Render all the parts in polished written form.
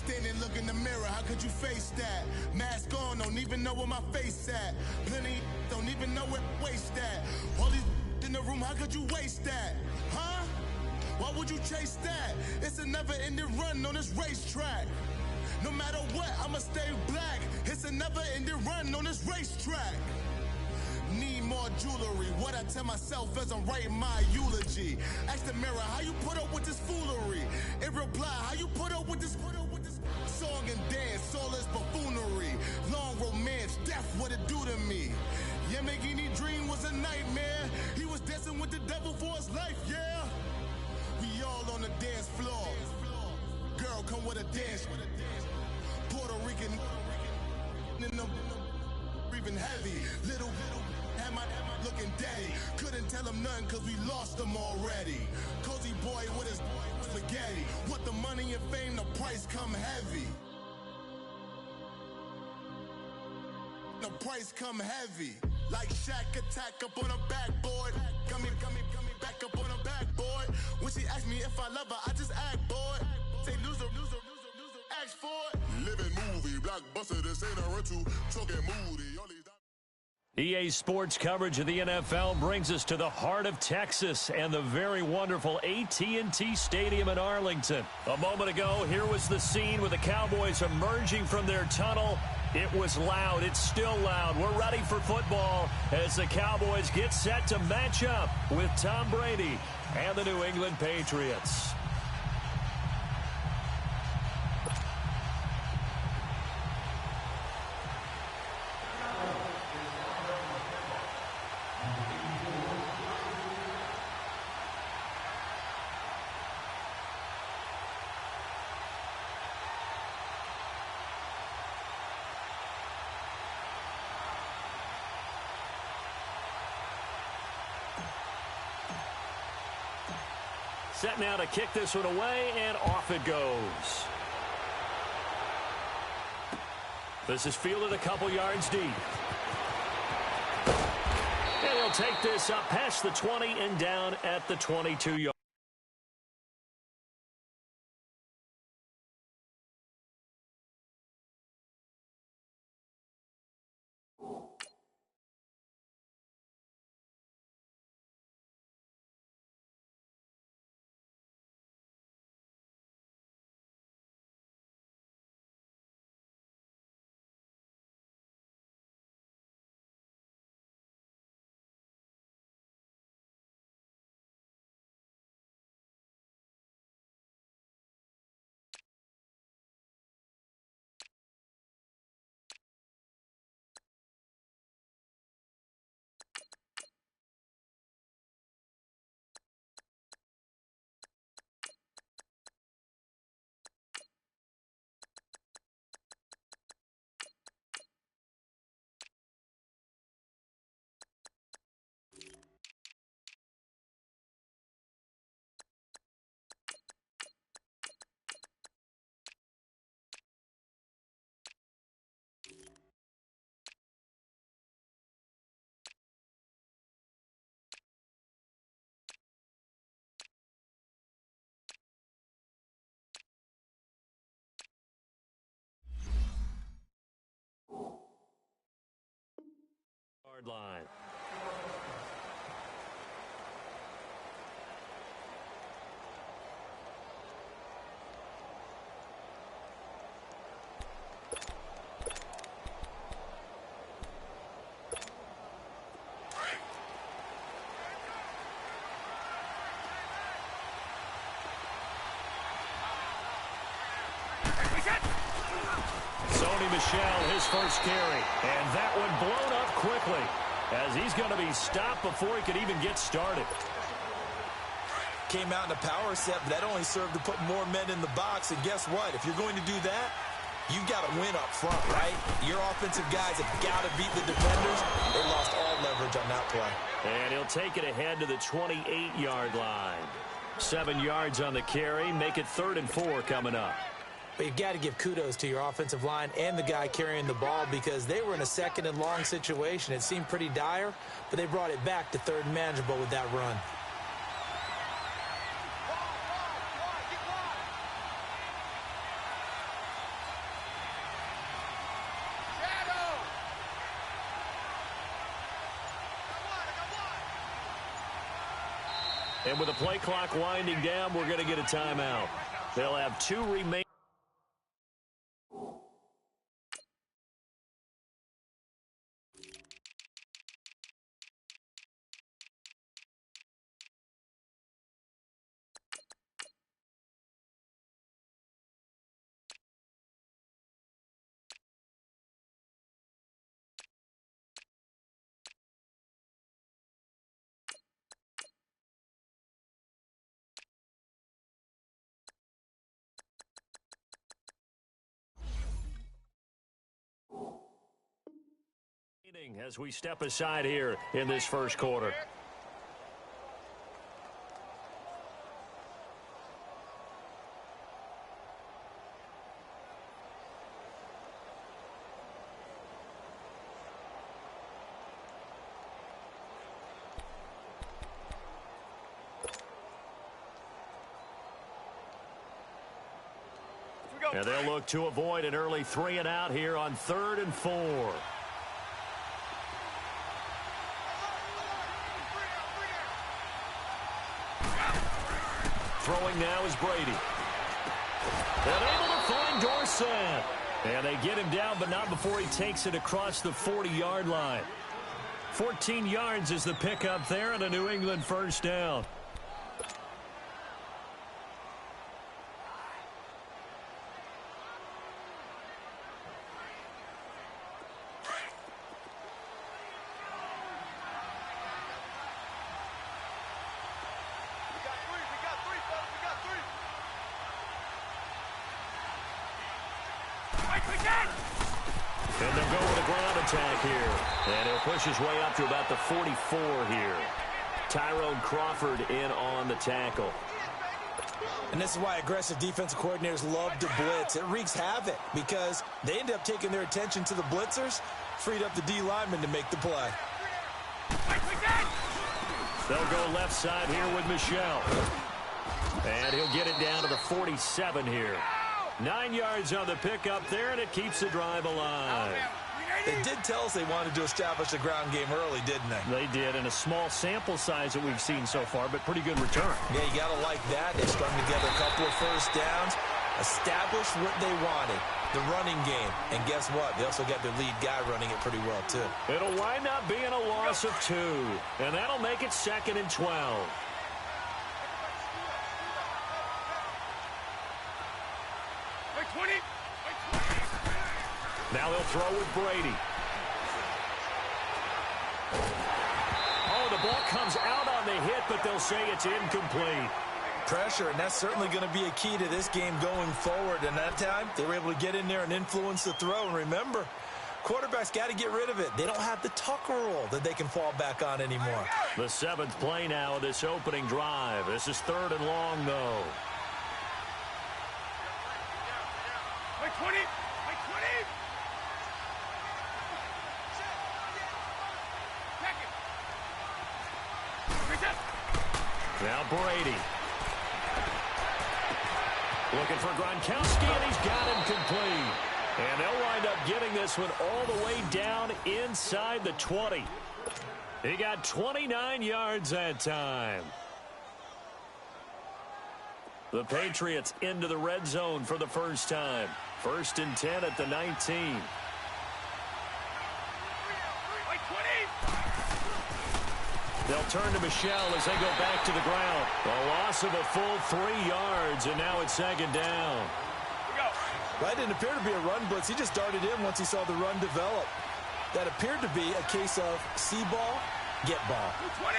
Standing, look in the mirror, how could you face that? Mask on, don't even know where my face at. Plenty, don't even know where waste at. All these in the room, how could you waste that? Huh? Why would you chase that? It's a never-ending run on this racetrack. No matter what, I'ma stay black. It's a never-ending run on this racetrack. Need more jewelry. What I tell myself as I'm writing my eulogy. Ask the mirror, how you put up with this foolery? In reply, how you put up with this song and dance, all this buffoonery. Long romance, death, what it do to me? Yamagini dream was a nightmare. He was dancing with the devil for his life, yeah. We all on the dance floor. Girl, come with a dance. Puerto Rican in the breathing heavy. Little had my looking daddy. Couldn't tell him nothing cause we lost him already. Cozy boy with his spaghetti. With the money and fame, the price come heavy. The price come heavy. Like Shaq attack up on a backboard. Coming back up on a backboard. When she asked me if I love her, I just act bored. Say loser, ask for it. Living movie, blockbuster, this ain't a rental. Talking moody, all these... EA Sports coverage of the NFL brings us to the heart of Texas and the very wonderful AT&T Stadium in Arlington. A moment ago, here was the scene with the Cowboys emerging from their tunnel. It was loud. It's still loud. We're ready for football as the Cowboys get set to match up with Tom Brady and the New England Patriots. Set now to kick this one away, and off it goes. This is fielded a couple yards deep. And he'll take this up past the 20 and down at the 22-yard. Line. Michelle, his first carry, and that one blown up quickly as he's going to be stopped before he could even get started. Came out in a power set, but that only served to put more men in the box, and guess what? If you're going to do that, you've got to win up front, right? Your offensive guys have got to beat the defenders. They lost all leverage on that play. And he'll take it ahead to the 28-yard line. 7 yards on the carry, make it 3rd and 4 coming up. But you've got to give kudos to your offensive line and the guy carrying the ball because they were in a 2nd and long situation. It seemed pretty dire, but they brought it back to 3rd and manageable with that run. And with the play clock winding down, we're going to get a timeout. They'll have 2 remaining. As we step aside here in this first quarter. And they'll look to avoid an early 3 and out here on 3rd and 4. Throwing now is Brady. And able to find Dorsett. And they get him down, but not before he takes it across the 40-yard line. 14 yards is the pickup there and a New England first down. And they'll go with a ground attack here. And he'll push his way up to about the 44 here. Tyrone Crawford in on the tackle. And this is why aggressive defensive coordinators love to blitz. It wreaks havoc because they end up taking their attention to the blitzers, freed up the D lineman to make the play. They'll go left side here with Michelle. And he'll get it down to the 47 here. 9 yards on the pickup there, and it keeps the drive alive. They did tell us they wanted to establish the ground game early, didn't they? They did, in a small sample size that we've seen so far, but pretty good return. Yeah, you got to like that. They strung together a couple of first downs, established what they wanted, the running game. And guess what? They also got their lead guy running it pretty well, too. It'll wind up being a loss of 2, and that'll make it 2nd and 12. Now they'll throw with Brady. Oh, the ball comes out on the hit, but they'll say it's incomplete. Pressure, and that's certainly going to be a key to this game going forward. And that time, they were able to get in there and influence the throw. And remember, quarterbacks got to get rid of it. They don't have the Tucker rule that they can fall back on anymore. The 7th play now of this opening drive. This is 3rd and long, though. Now Brady. Looking for Gronkowski, and he's got him complete. And they'll wind up getting this one all the way down inside the 20. He got 29 yards that time. The Patriots into the red zone for the first time. 1st and 10 at the 19. They'll turn to Michelle as they go back to the ground. A loss of a full 3 yards, and now it's 2nd down. That didn't appear to be a run blitz. He just darted in once he saw the run develop. That appeared to be a case of see ball, get ball. 20.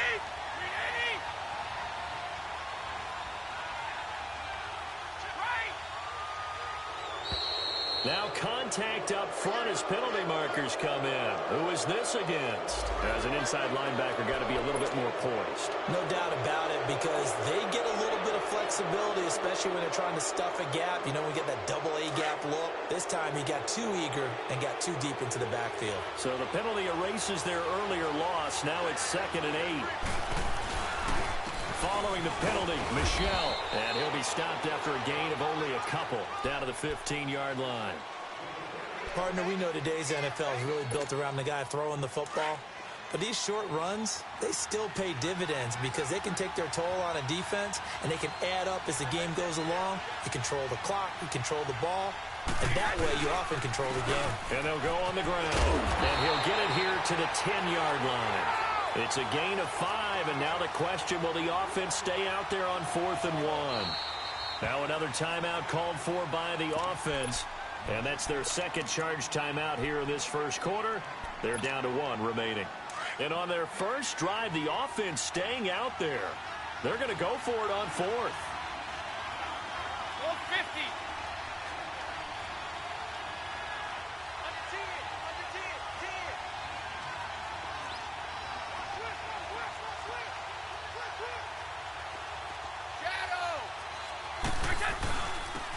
Now contact up front as penalty markers come in. Who is this against? As an inside linebacker, got to be a little bit more poised. No doubt about it, because they get a little bit of flexibility, especially when they're trying to stuff a gap. You know, we get that double A gap look. This time he got too eager and got too deep into the backfield. So the penalty erases their earlier loss. Now it's 2nd and 8. Following the penalty, Michelle. And he'll be stopped after a gain of only a couple down to the 15-yard line. Partner, we know today's NFL is really built around the guy throwing the football. But these short runs, they still pay dividends because they can take their toll on a defense, and they can add up as the game goes along. You control the clock, you control the ball, and that way you often control the game. And they'll go on the ground, and he'll get it here to the 10-yard line. It's a gain of 5, and now the question, will the offense stay out there on 4th and 1? Now another timeout called for by the offense, and that's their second charge timeout here in this first quarter. They're down to 1 remaining. And on their first drive, the offense staying out there. They're going to go for it on 4th. 450.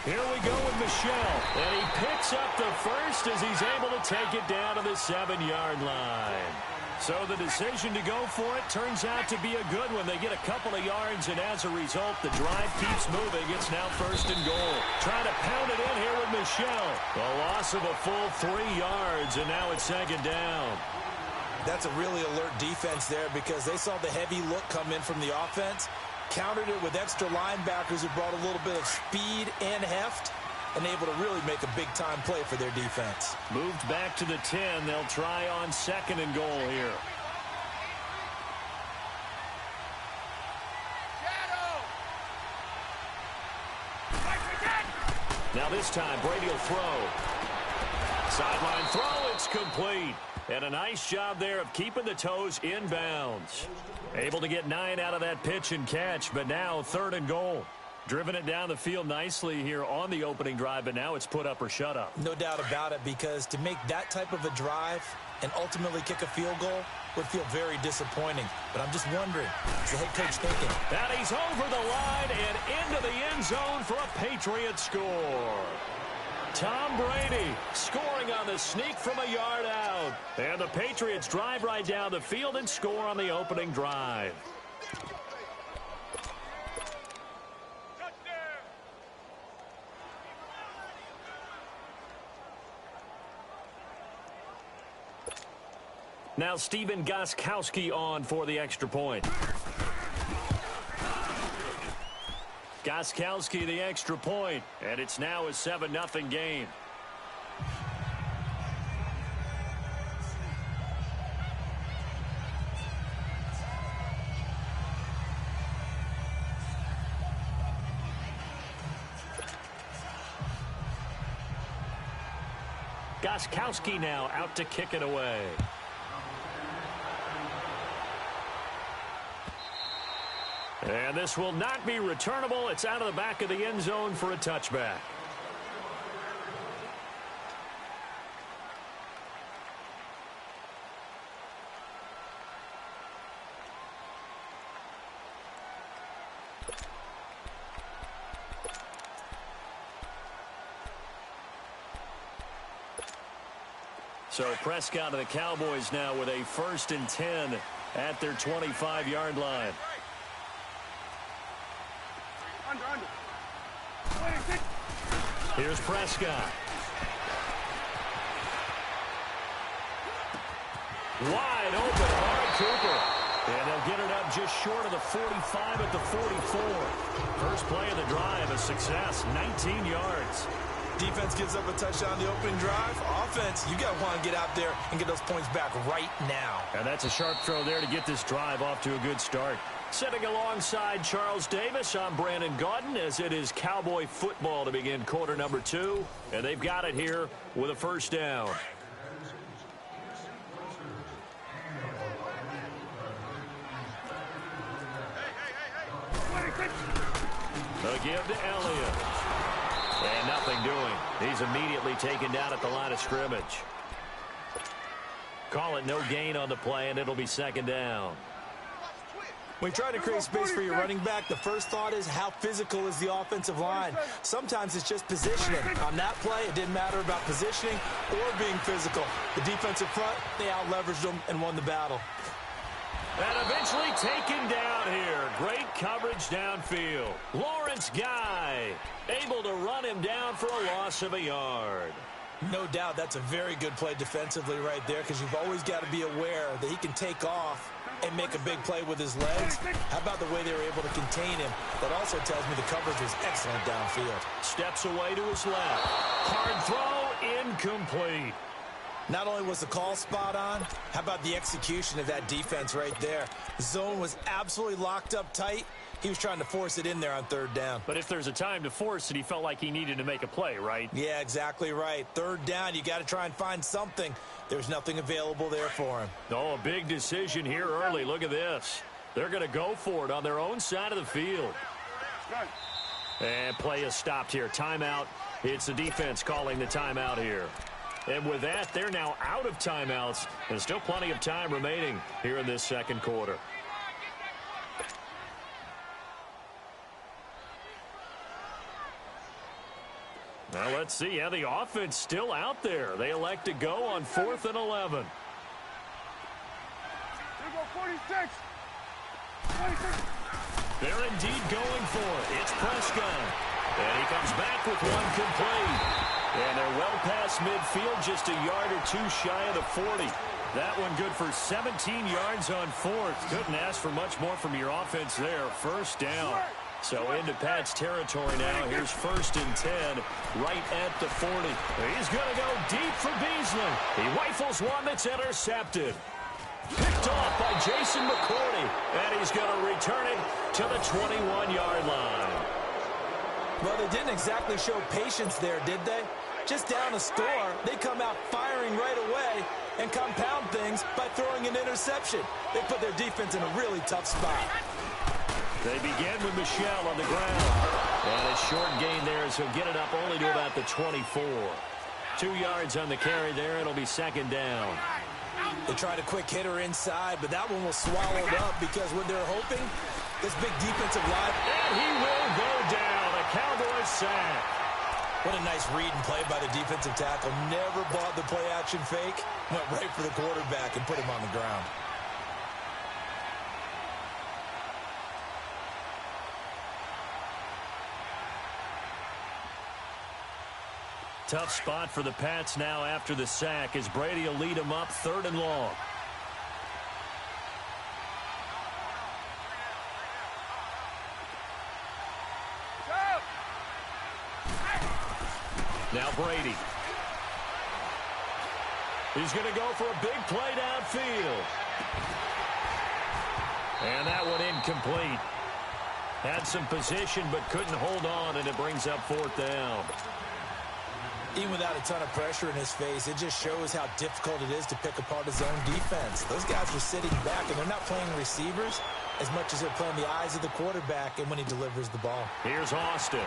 Here we go with Michelle, and he picks up the first as he's able to take it down to the 7-yard line. So the decision to go for it turns out to be a good one. They get a couple of yards, and as a result, the drive keeps moving. It's now 1st and goal. Trying to pound it in here with Michelle. A loss of a full 3 yards, and now it's 2nd down. That's a really alert defense there because they saw the heavy look come in from the offense, countered it with extra linebackers who brought a little bit of speed and heft, and able to really make a big-time play for their defense. Moved back to the 10. They'll try on 2nd and goal here. Now this time, Brady will throw. Sideline throw, it's complete. And a nice job there of keeping the toes inbounds. Able to get 9 out of that pitch and catch, but now 3rd and goal. Driven it down the field nicely here on the opening drive, but now it's put up or shut up. No doubt about it, because to make that type of a drive and ultimately kick a field goal would feel very disappointing. But I'm just wondering, what's the head coach thinking? And he's over the line and into the end zone for a Patriot score. Tom Brady scoring on the sneak from a yard out. And the Patriots drive right down the field and score on the opening drive. Now Steven Gostkowski on for the extra point. Gostkowski the extra point, and it's now a 7-0 game. Gostkowski now out to kick it away. And this will not be returnable. It's out of the back of the end zone for a touchback. So Prescott of the Cowboys now with a 1st and 10 at their 25-yard line. Here's Prescott. Wide open, Amari Cooper. And they'll get it up just short of the 45 at the 44. First play of the drive, a success, 19 yards. Defense gives up a touchdown the opening drive. Offense, you got to want to get out there and get those points back right now. And that's a sharp throw there to get this drive off to a good start. Sitting alongside Charles Davis, I'm Brandon Gaudin, as it is Cowboy football to begin quarter number 2. And they've got it here with a 1st down. A give to Elliott. And nothing doing. He's immediately taken down at the line of scrimmage. Call it no gain on the play, and it'll be 2nd down. When you try to create space for your running back, the first thought is how physical is the offensive line. Sometimes it's just positioning. On that play, it didn't matter about positioning or being physical. The defensive front, they out-leveraged them and won the battle. And eventually taken down here. Great coverage downfield. Lawrence Guy able to run him down for a loss of a yard. No doubt that's a very good play defensively right there, because you've always got to be aware that he can take off and make a big play with his legs. How about the way they were able to contain him? That also tells me the coverage was excellent downfield. Steps away to his left. Hard throw, incomplete. Not only was the call spot on, how about the execution of that defense right there? The zone was absolutely locked up tight. He was trying to force it in there on third down. But if there's a time to force it, he felt like he needed to make a play, right? Yeah, exactly right. Third down, you got to try and find something. There's nothing available there for him. Oh, a big decision here early. Look at this. They're going to go for it on their own side of the field. And play is stopped here. Timeout. It's the defense calling the timeout here. And with that, they're now out of timeouts. There's still plenty of time remaining here in this second quarter. Now let's see how the offense still out there. They elect to go on 4th and 11. They're indeed going for it. It's Prescott. And he comes back with one complete. And they're well past midfield, just a yard or two shy of the 40. That one good for 17 yards on 4th. Couldn't ask for much more from your offense there. First down. So into Pat's territory now. Here's 1st and 10 right at the 40. He's going to go deep for Beasley. He rifles one that's intercepted. Picked off by Jason McCourty. And he's going to return it to the 21-yard line. Well, they didn't exactly show patience there, did they? Just down a score, they come out firing right away and compound things by throwing an interception. They put their defense in a really tough spot. They begin with Michel on the ground. And a short gain there as he'll get it up only to about the 24. 2 yards on the carry there. It'll be second down. They tried a quick hitter inside, but that one was swallowed up because what they're hoping, this big defensive line. And he will go down. A Cowboys sack. What a nice read and play by the defensive tackle. Never bought the play-action fake. Went right for the quarterback and put him on the ground. Tough spot for the Pats now after the sack as Brady will lead them up 3rd and long. Now Brady. He's going to go for a big play downfield. And that one incomplete. Had some position but couldn't hold on, and it brings up 4th down. Even without a ton of pressure in his face, it just shows how difficult it is to pick apart his own defense. Those guys are sitting back, and they're not playing receivers as much as they're playing the eyes of the quarterback and when he delivers the ball. Here's Austin.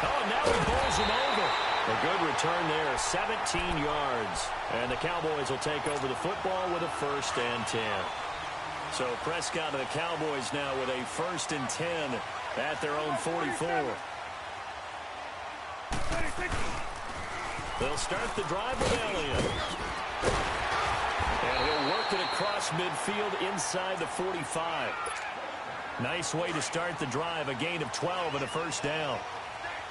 Oh, now he bowls him over. A good return there, 17 yards. And the Cowboys will take over the football with a 1st and 10. So Prescott and the Cowboys now with a 1st and 10 at their own 44. They'll start the drive with Elliott. And he'll work it across midfield inside the 45. Nice way to start the drive, a gain of 12 and a 1st down.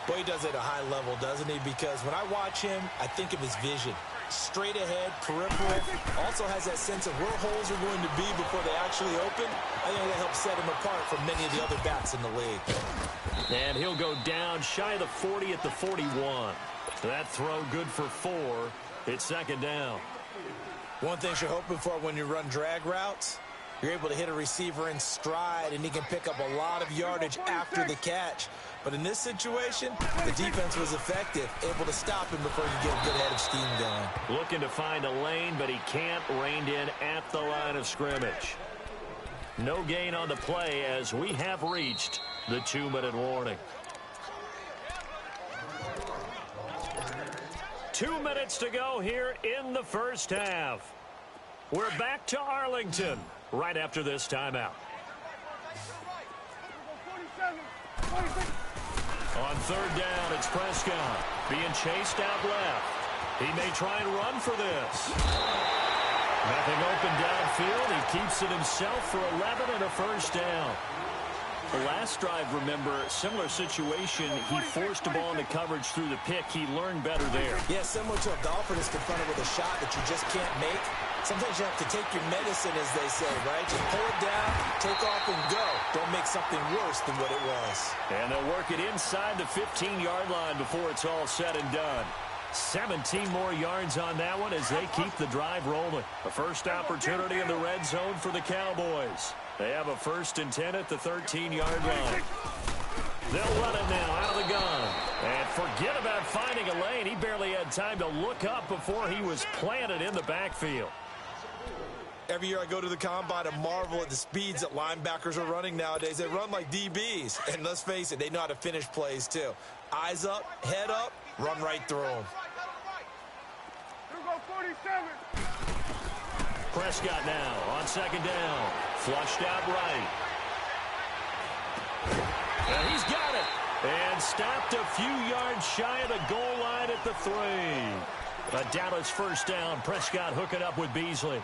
Boy, he does it at a high level, doesn't he? Because when I watch him, I think of his vision. Straight ahead, peripheral. Also has that sense of where holes are going to be before they actually open. I think that helps set him apart from many of the other backs in the league. And he'll go down shy of the 40 at the 41. That throw good for 4. It's 2nd down. One thing you're hoping for when you run drag routes, you're able to hit a receiver in stride, and he can pick up a lot of yardage after the catch. But in this situation, the defense was effective, able to stop him before you get a good head of steam going. Looking to find a lane, but he can't. Reined in at the line of scrimmage. No gain on the play as we have reached the 2-minute warning. 2 minutes to go here in the first half. We're back to Arlington right after this timeout. On 3rd down, it's Prescott being chased out left. He may try and run for this. Nothing open downfield. He keeps it himself for 11 and a 1st down. The last drive, remember, similar situation. He forced a ball into coverage through the pick. He learned better there. Yeah, similar to a golfer that's confronted with a shot that you just can't make. Sometimes you have to take your medicine, as they say, right? Just pull it down, take off, and go. Don't make something worse than what it was. And they'll work it inside the 15-yard line before it's all said and done. 17 more yards on that one as they keep the drive rolling. The first opportunity in the red zone for the Cowboys. They have a 1st and 10 at the 13-yard line. They'll run it now out of the gun. And forget about finding a lane. He barely had time to look up before he was planted in the backfield. Every year I go to the combine and marvel at the speeds that linebackers are running nowadays. They run like DBs. And let's face it, they know how to finish plays too. Eyes up, head up, run right through them. Prescott now on 2nd down. Flushed out right. And he's got it. And stopped a few yards shy of the goal line at the 3. A Dallas 1st down. Prescott hooking up with Beasley.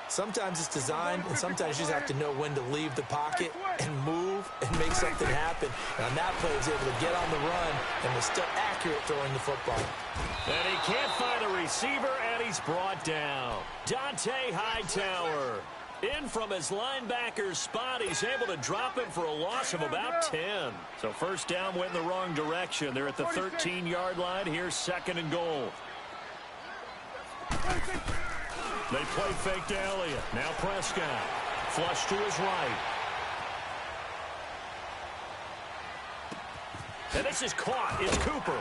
Sometimes it's designed, and sometimes you just have to know when to leave the pocket and move and make something happen. And on that play, he was able to get on the run and was still accurate throwing the football. And he can't find a receiver, and he's brought down. Dante Hightower. In from his linebacker's spot, he's able to drop him for a loss of about 10. So 1st down went in the wrong direction. They're at the 13-yard line. Here's 2nd and goal. They play fake to Elliott. Now Prescott. Flush to his right. And this is caught. It's Cooper.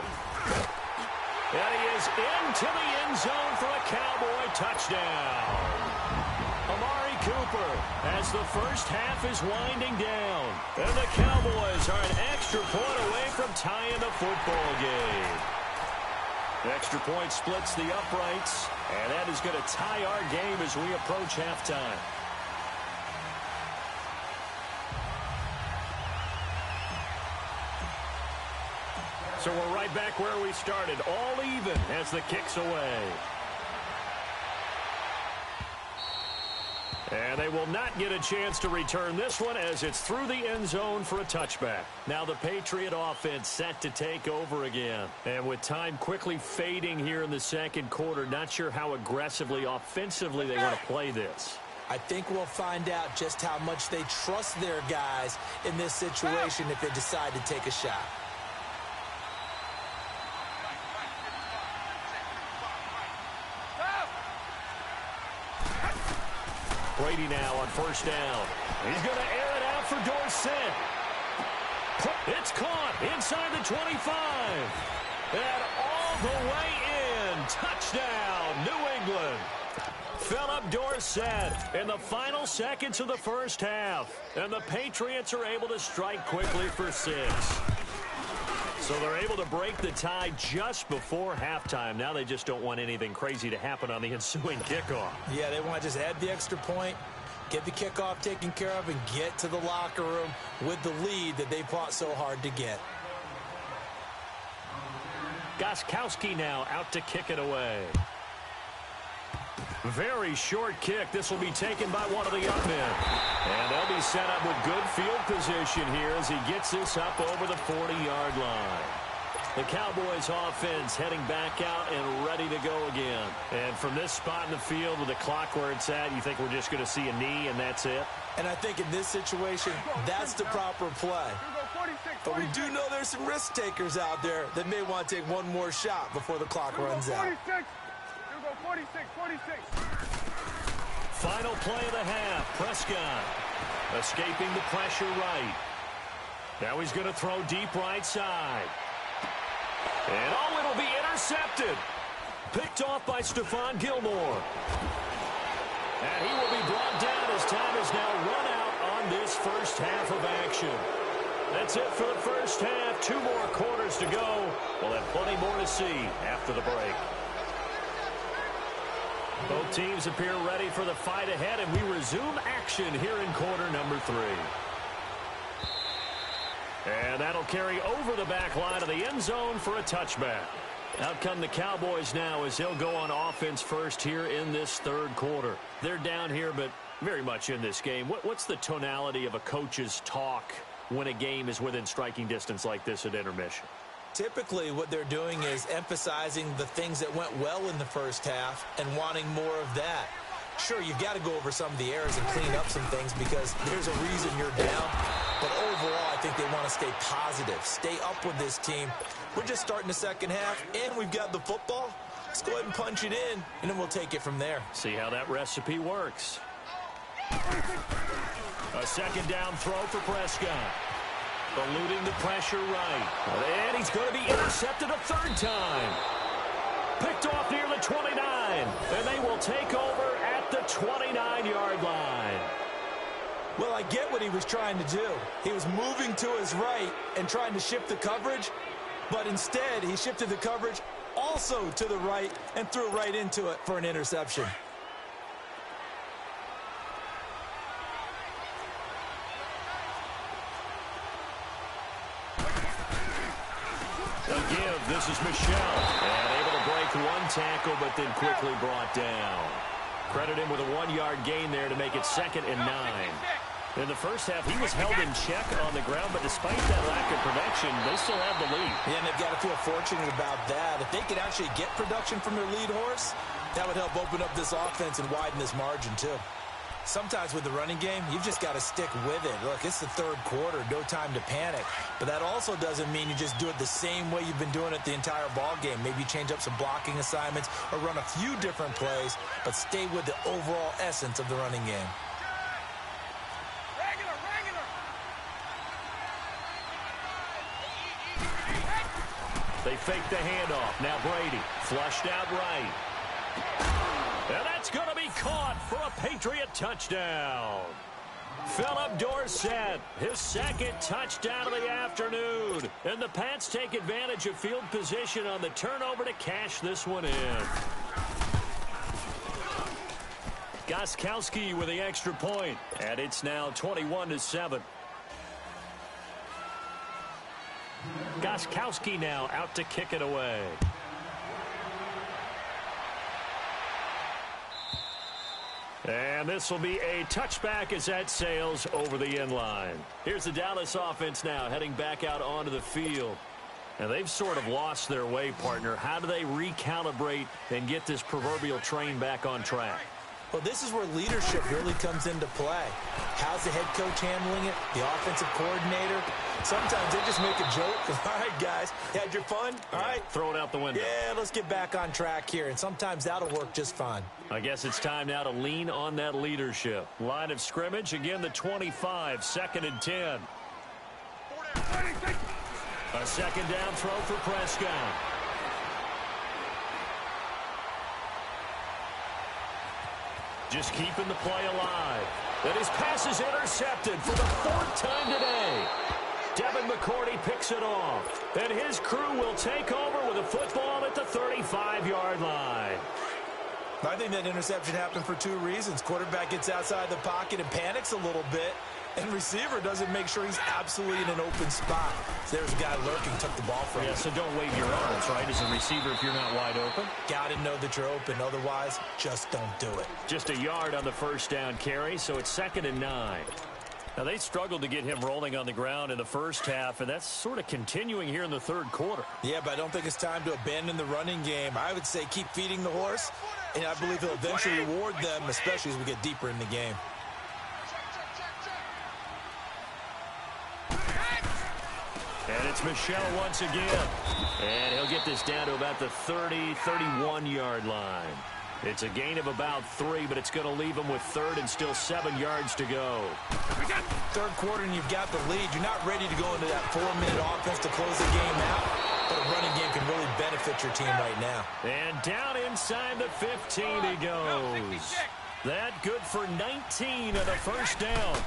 And he is into the end zone for a Cowboy touchdown. Amari Cooper as the first half is winding down. And the Cowboys are an extra point away from tying the football game. The extra point splits the uprights, and that is going to tie our game as we approach halftime. So we're right back where we started, all even as the kick's away. And they will not get a chance to return this one as it's through the end zone for a touchback. Now the Patriot offense set to take over again. And with time quickly fading here in the 2nd quarter, not sure how aggressively, offensively they want to play this. I think we'll find out just how much they trust their guys in this situation if they decide to take a shot. Brady now on 1st down. He's going to air it out for Dorsett. It's caught inside the 25. And all the way in. Touchdown, New England. Philip Dorsett in the final seconds of the 1st half. And the Patriots are able to strike quickly for 6. So they're able to break the tie just before halftime. Now they just don't want anything crazy to happen on the ensuing kickoff. Yeah, they want to just add the extra point, get the kickoff taken care of, and get to the locker room with the lead that they fought so hard to get. Gostkowski now out to kick it away. Very short kick. This will be taken by one of the young men. And they'll be set up with good field position here as he gets this up over the 40-yard line. The Cowboys offense heading back out and ready to go again. And from this spot in the field with the clock where it's at, you think we're just going to see a knee and that's it? And I think in this situation, that's the proper play. But we do know there's some risk takers out there that may want to take one more shot before the clock runs out. 46. Final play of the half. Prescott escaping the pressure right. Now he's going to throw deep right side. And oh, it'll be intercepted. Picked off by Stephon Gilmore. And he will be brought down as time is now run out on this 1st half of action. That's it for the 1st half. 2 more quarters to go. We'll have plenty more to see after the break. Both teams appear ready for the fight ahead, and we resume action here in quarter number 3. And that'll carry over the back line of the end zone for a touchback. Out come the Cowboys now as they'll go on offense first here in this 3rd quarter. They're down here, but very much in this game. What's the tonality of a coach's talk when a game is within striking distance like this at intermission? Typically, what they're doing is emphasizing the things that went well in the first half and wanting more of that. Sure, you've got to go over some of the errors and clean up some things because there's a reason you're down. But overall, I think they want to stay positive, stay up with this team. We're just starting the second half, and we've got the football. Let's go ahead and punch it in, and then we'll take it from there. See how that recipe works. A second down throw for Prescott. Eluding the pressure right. And he's going to be intercepted a third time. Picked off near the 29. And they will take over at the 29-yard line. Well, I get what he was trying to do. He was moving to his right and trying to shift the coverage. But instead, he shifted the coverage also to the right and threw right into it for an interception. Again, this is Michel. And able to break one tackle, but then quickly brought down. Credit him with a 1-yard gain there to make it 2nd and 9. In the first half, he was held in check on the ground, but despite that lack of production, they still have the lead. Yeah, and they've got to feel fortunate about that. If they could actually get production from their lead horse, that would help open up this offense and widen this margin, too. Sometimes with the running game, you've just got to stick with it. Look, it's the third quarter, no time to panic. But that also doesn't mean you just do it the same way you've been doing it the entire ball game. Maybe change up some blocking assignments or run a few different plays, but stay with the overall essence of the running game. They fake the handoff. Now Brady flushed out right. And that's going to be caught for a Patriot touchdown. Philip Dorsett, his 2nd touchdown of the afternoon. And the Pats take advantage of field position on the turnover to cash this one in. Gostkowski with the extra point. And it's now 21-7. Gostkowski now out to kick it away. And this will be a touchback as that sails over the end line. Here's the Dallas offense now heading back out onto the field. And they've sort of lost their way, partner. How do they recalibrate and get this proverbial train back on track? Well, this is where leadership really comes into play. How's the head coach handling it? The offensive coordinator? Sometimes they just make a joke. All right, guys, had your fun? All right. Throw it out the window. Yeah, let's get back on track here. And sometimes that'll work just fine. I guess it's time now to lean on that leadership. Line of scrimmage, again, the 25, 2nd and 10. A second down throw for Prescott. Just keeping the play alive. And his pass is intercepted for the 4th time today. Devin McCourty picks it off. And his crew will take over with a football at the 35-yard line. I think that interception happened for 2 reasons. Quarterback gets outside the pocket and panics a little bit. And receiver doesn't make sure he's absolutely in an open spot. So there's a guy lurking, took the ball from him. Yeah, so don't wave your arms, right, as a receiver if you're not wide open. Got to know that you're open. Otherwise, just don't do it. Just a yard on the first down carry, so it's 2nd and 9. Now, they struggled to get him rolling on the ground in the first half, and that's sort of continuing here in the third quarter. Yeah, but I don't think it's time to abandon the running game. I would say keep feeding the horse, and I believe he'll eventually reward them, especially as we get deeper in the game. And it's Michel once again. And he'll get this down to about the 30, 31-yard line. It's a gain of about 3, but it's going to leave him with 3rd and still 7 yards to go. Third quarter and you've got the lead. You're not ready to go into that 4-minute offense to close the game out, but a running game can really benefit your team right now. And down inside the 15 he goes. That good for 19 and a first down.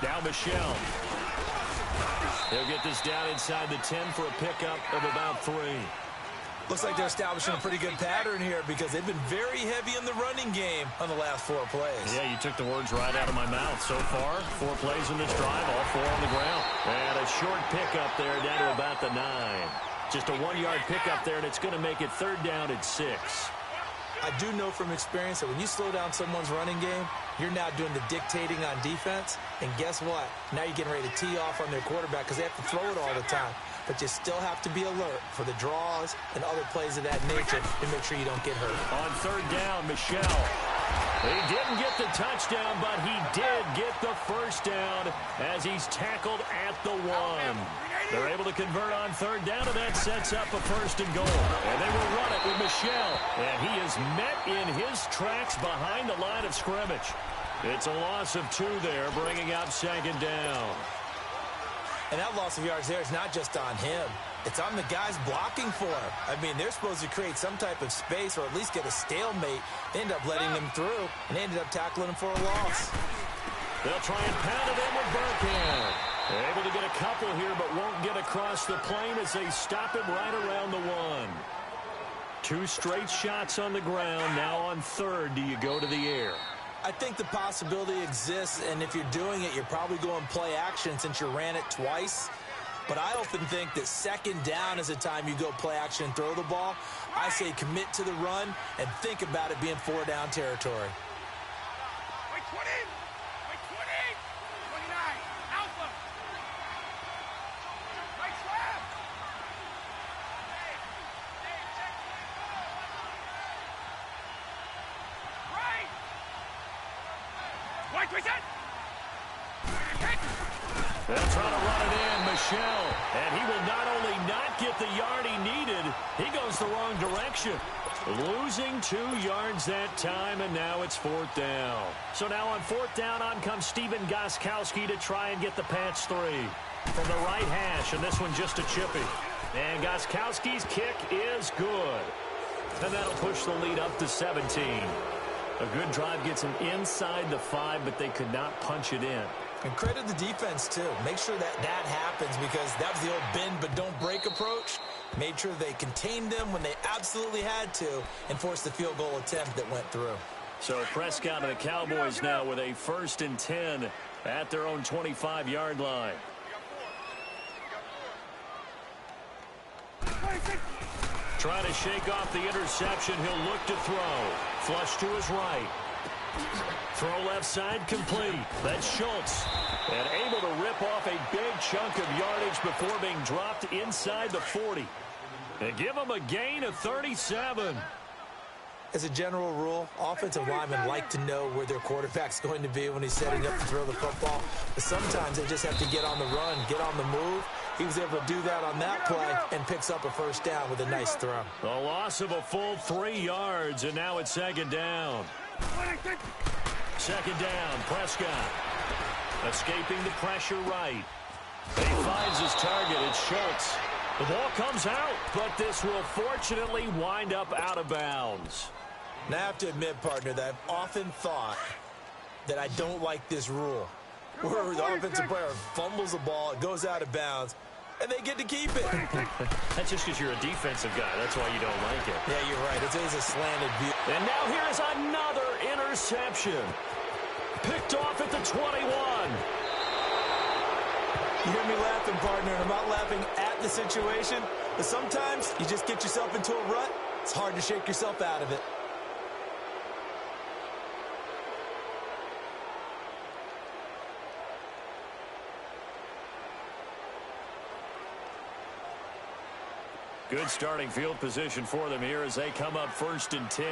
Now Michel. He'll get this down inside the 10 for a pickup of about 3. Looks like they're establishing a pretty good pattern here because they've been very heavy in the running game on the last 4 plays. Yeah, you took the words right out of my mouth. So far, 4 plays in this drive, all 4 on the ground. And a short pickup there down to about the 9. Just a 1-yard pickup there, and it's going to make it 3rd down at 6. I do know from experience that when you slow down someone's running game, you're now doing the dictating on defense. And guess what? Now you're getting ready to tee off on their quarterback because they have to throw it all the time. But you still have to be alert for the draws and other plays of that nature to make sure you don't get hurt. On third down, Michelle. He didn't get the touchdown, but he did get the first down as he's tackled at the 1. They're able to convert on third down, and that sets up a first and goal. And they will run it with Michelle. And he is met in his tracks behind the line of scrimmage. It's a loss of 2 there, bringing up second down. And that loss of yards there is not just on him. It's on the guys blocking for him. I mean, they're supposed to create some type of space or at least get a stalemate. They end up letting him through, and they ended up tackling him for a loss. They'll try and pound it in with Burkhead. They're able to get a couple here, but won't get across the plane as they stop him right around the 1. 2 straight shots on the ground. Now on third, do you go to the air? I think the possibility exists, and if you're doing it, you're probably going play action since you ran it twice. But I often think that second down is the time you go play action and throw the ball. I say commit to the run and think about it being 4-down territory. They'll try to run it in, Michelle. And he will not only not get the yard he needed, he goes the wrong direction. Losing 2 yards that time, and now it's 4th down. So now on 4th down, on comes Steven Gostkowski to try and get the Pats 3. From the right hash, and this one just a chippy. And Gostkowski's kick is good. And that'll push the lead up to 17. A good drive gets him inside the 5, but they could not punch it in. And credit the defense, too. Make sure that happens because that was the old bend but don't break approach. Made sure they contained them when they absolutely had to and forced the field goal attempt that went through. So Prescott and the Cowboys now with a 1st and 10 at their own 25-yard line. Trying to shake off the interception. He'll look to throw. Flush to his right. Throw left side complete. That's Schultz. And able to rip off a big chunk of yardage before being dropped inside the 40. And give him a gain of 37. As a general rule, offensive linemen like to know where their quarterback's going to be when he's setting up to throw the football. But sometimes they just have to get on the run, get on the move. He was able to do that on that play and picks up a 1st down with a nice throw. A loss of a full 3 yards, and now it's 2nd down. 2nd down, Prescott. Escaping the pressure right. He finds his target. It's Schultz. The ball comes out, but this will fortunately wind up out of bounds. Now I have to admit, partner, that I've often thought that I don't like this rule. Where the offensive player fumbles the ball, it goes out of bounds, and they get to keep it. That's just because you're a defensive guy. That's why you don't like it. Yeah, you're right. It is a slanted view. And now here's another interception. Picked off at the 21. You hear me laughing, partner, and I'm not laughing at the situation, but sometimes you just get yourself into a rut. It's hard to shake yourself out of it. Good starting field position for them here as they come up 1st and 10.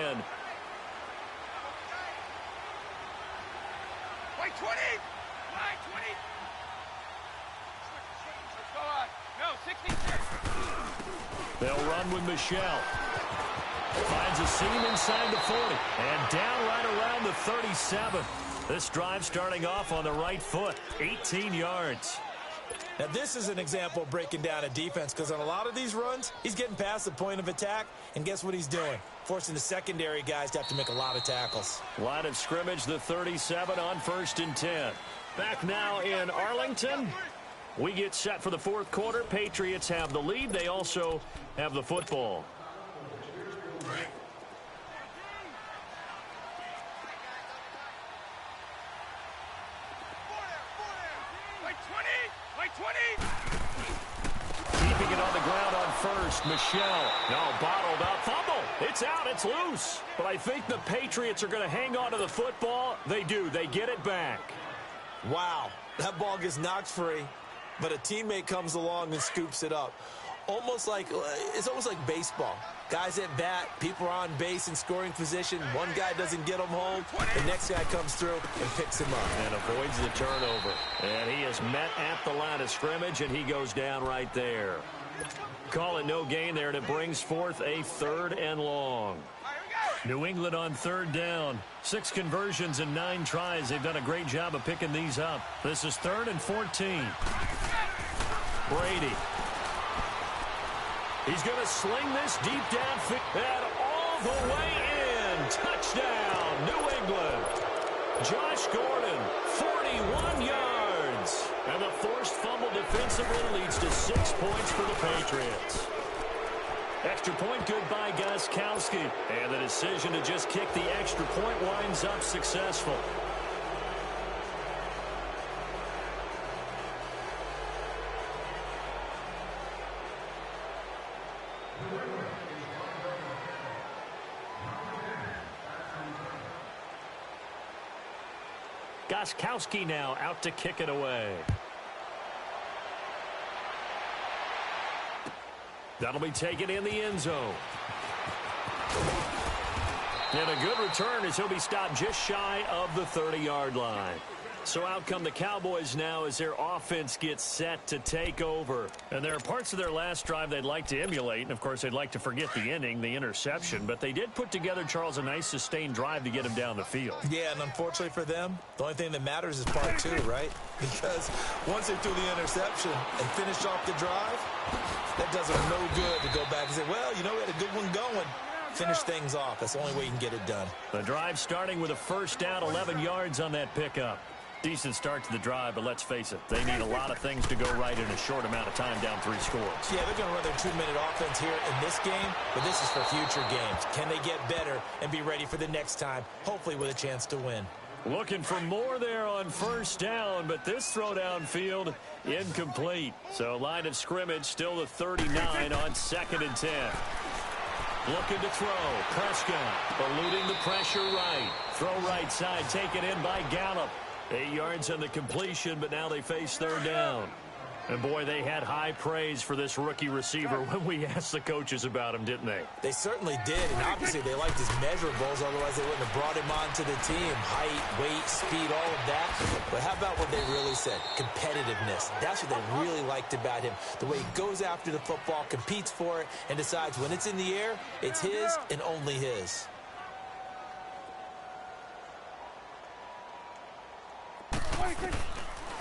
Wait, 20! Line 20! Let's go on. No, 66! They'll run with Michelle. Finds a seam inside the 40. And down right around the 37. This drive starting off on the right foot. 18 yards. Now, this is an example of breaking down a defense because on a lot of these runs, he's getting past the point of attack, and guess what he's doing? Forcing the secondary guys to have to make a lot of tackles. Line of scrimmage, the 37 on 1st and 10. Back now in Arlington. We get set for the 4th quarter. Patriots have the lead. They also have the football. Keeping it on the ground on 1st. Michelle. No, bottled up. Fumble. It's out. It's loose. But I think the Patriots are going to hang on to the football. They do. They get it back. Wow, that ball gets knocked free, but a teammate comes along and scoops it up. It's almost like baseball. Guys at bat, people are on base in scoring position. One guy doesn't get them home. The next guy comes through and picks him up. And avoids the turnover. And he is met at the line of scrimmage, and he goes down right there. Call it no gain there, and it brings forth a 3rd and long. New England on 3rd down. 6 conversions and 9 tries. They've done a great job of picking these up. This is 3rd and 14. Brady. He's going to sling this deep downfield and all the way in. Touchdown, New England. Josh Gordon, 41 yards. And the forced fumble defensively leads to 6 points for the Patriots. Extra point good by Gostkowski. And the decision to just kick the extra point winds up successful. Gostkowski now out to kick it away. That'll be taken in the end zone. And a good return as he'll be stopped just shy of the 30-yard line. So out come the Cowboys now as their offense gets set to take over. And there are parts of their last drive they'd like to emulate. And, of course, they'd like to forget the ending, the interception. But they did put together, Charles, a nice sustained drive to get him down the field. Yeah, and unfortunately for them, the only thing that matters is part 2, right? Because once they threw the interception and finished off the drive, that does them no good to go back and say, well, you know, we had a good one going. Finish things off. That's the only way you can get it done. The drive starting with a 1st down, 11 yards on that pickup. Decent start to the drive, but let's face it, they need a lot of things to go right in a short amount of time down 3 scores. Yeah, they're going to run their 2-minute offense here in this game, but this is for future games. Can they get better and be ready for the next time, hopefully with a chance to win? Looking for more there on 1st down, but this throw downfield incomplete. So line of scrimmage still the 39 on 2nd and 10. Looking to throw. Prescott eluding the pressure right. Throw right side taken in by Gallup. 8 yards on the completion, but now they face 3rd down. And, boy, they had high praise for this rookie receiver when we asked the coaches about him, didn't they? They certainly did, and obviously they liked his measurables, otherwise they wouldn't have brought him onto the team. Height, weight, speed, all of that. But how about what they really said? Competitiveness. That's what they really liked about him. The way he goes after the football, competes for it, and decides when it's in the air, it's his and only his.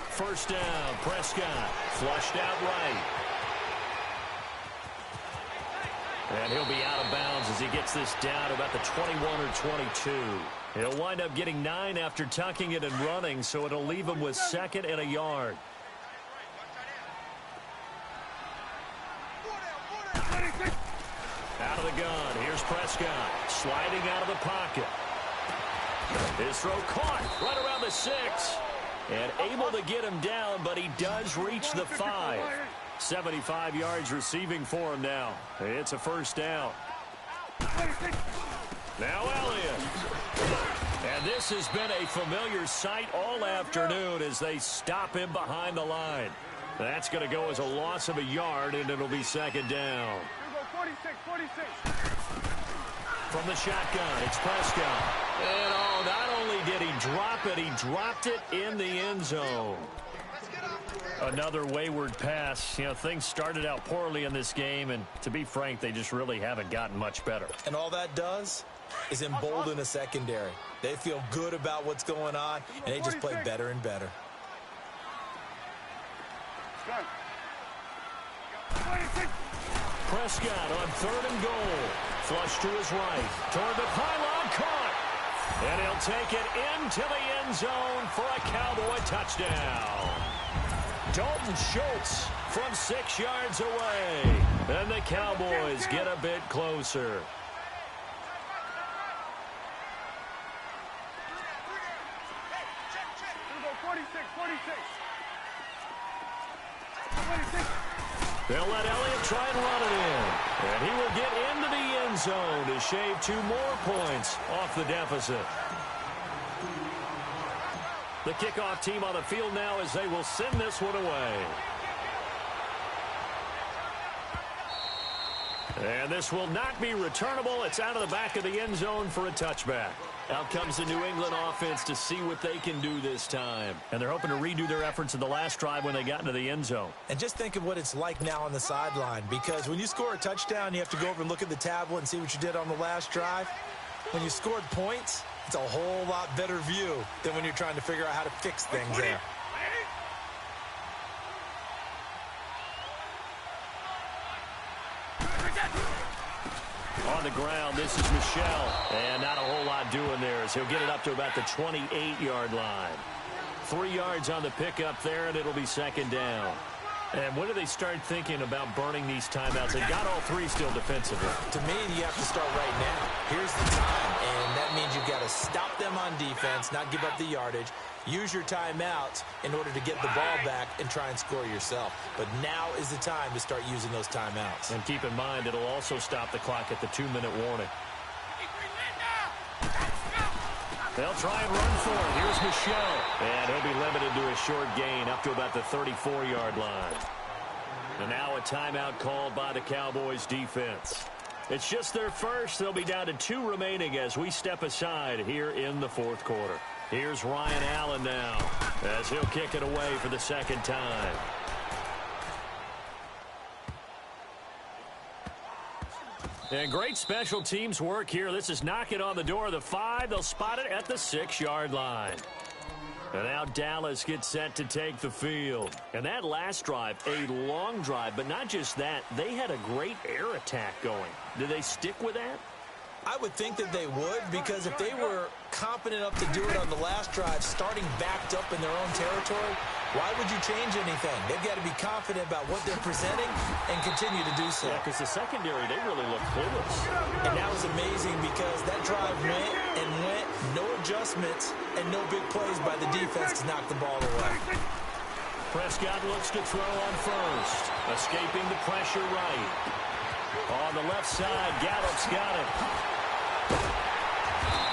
First down, Prescott flushed out right. And he'll be out of bounds as he gets this down to about the 21 or 22. He'll wind up getting 9 after tucking it and running, so it'll leave him with 2nd and a yard. Out of the gun, here's Prescott sliding out of the pocket. His throw caught right around the 6. And able to get him down, but he does reach the 5. 75 yards receiving for him now. It's a 1st down. Now Elliott. And this has been a familiar sight all afternoon as they stop him behind the line. That's going to go as a loss of a yard, and it'll be 2nd down. 46. From the shotgun, it's Prescott. And not only did he drop it, he dropped it in the end zone. Another wayward pass. You know, things started out poorly in this game, and to be frank, they just really haven't gotten much better. And all that does is embolden a secondary. They feel good about what's going on, and they just play better and better. Prescott on 3rd and goal. Flush to his right. Toward the pylon, caught. And he'll take it into the end zone for a Cowboy touchdown. Dalton Schultz from 6 yards away. And the Cowboys get a bit closer. They'll let Elliott try and run it in. And he will get into the end zone to shave 2 more points off the deficit. The kickoff team on the field now as they will send this one away. And this will not be returnable. It's out of the back of the end zone for a touchback. Out comes the New England offense to see what they can do this time. And they're hoping to redo their efforts in the last drive when they got into the end zone. And just think of what it's like now on the sideline, because when you score a touchdown, you have to go over and look at the tablet and see what you did on the last drive. When you scored points, it's a whole lot better view than when you're trying to figure out how to fix things there. On the ground, this is Michel. And not a whole lot doing there as he'll get it up to about the 28-yard line. 3 yards on the pickup there, and it'll be second down. And when do they start thinking about burning these timeouts? They got all 3 still defensively. To me, you have to start right now. Here's the time, and that means you've got to stop them on defense, not give up the yardage. Use your timeouts in order to get the ball back and try and score yourself. But now is the time to start using those timeouts. And keep in mind, it'll also stop the clock at the 2-minute warning. They'll try and run for it. Here's Michel. And he'll be limited to a short gain up to about the 34-yard line. And now a timeout called by the Cowboys defense. It's just their first. They'll be down to 2 remaining as we step aside here in the 4th quarter. Here's Ryan Allen now as he'll kick it away for the second time. And great special teams work here. This is knocking on the door of the 5. They'll spot it at the 6-yard line. And now Dallas gets set to take the field. And that last drive, a long drive, but not just that. They had a great air attack going. Do they stick with that? I would think that they would, because if they were confident enough to do it on the last drive, starting backed up in their own territory, why would you change anything? They've got to be confident about what they're presenting and continue to do so. Yeah, because the secondary, they really look clueless. And that was amazing because that drive went and went, no adjustments, and no big plays by the defense to knock the ball away. Prescott looks to throw on first, escaping the pressure right. On the left side, Gallup's got it.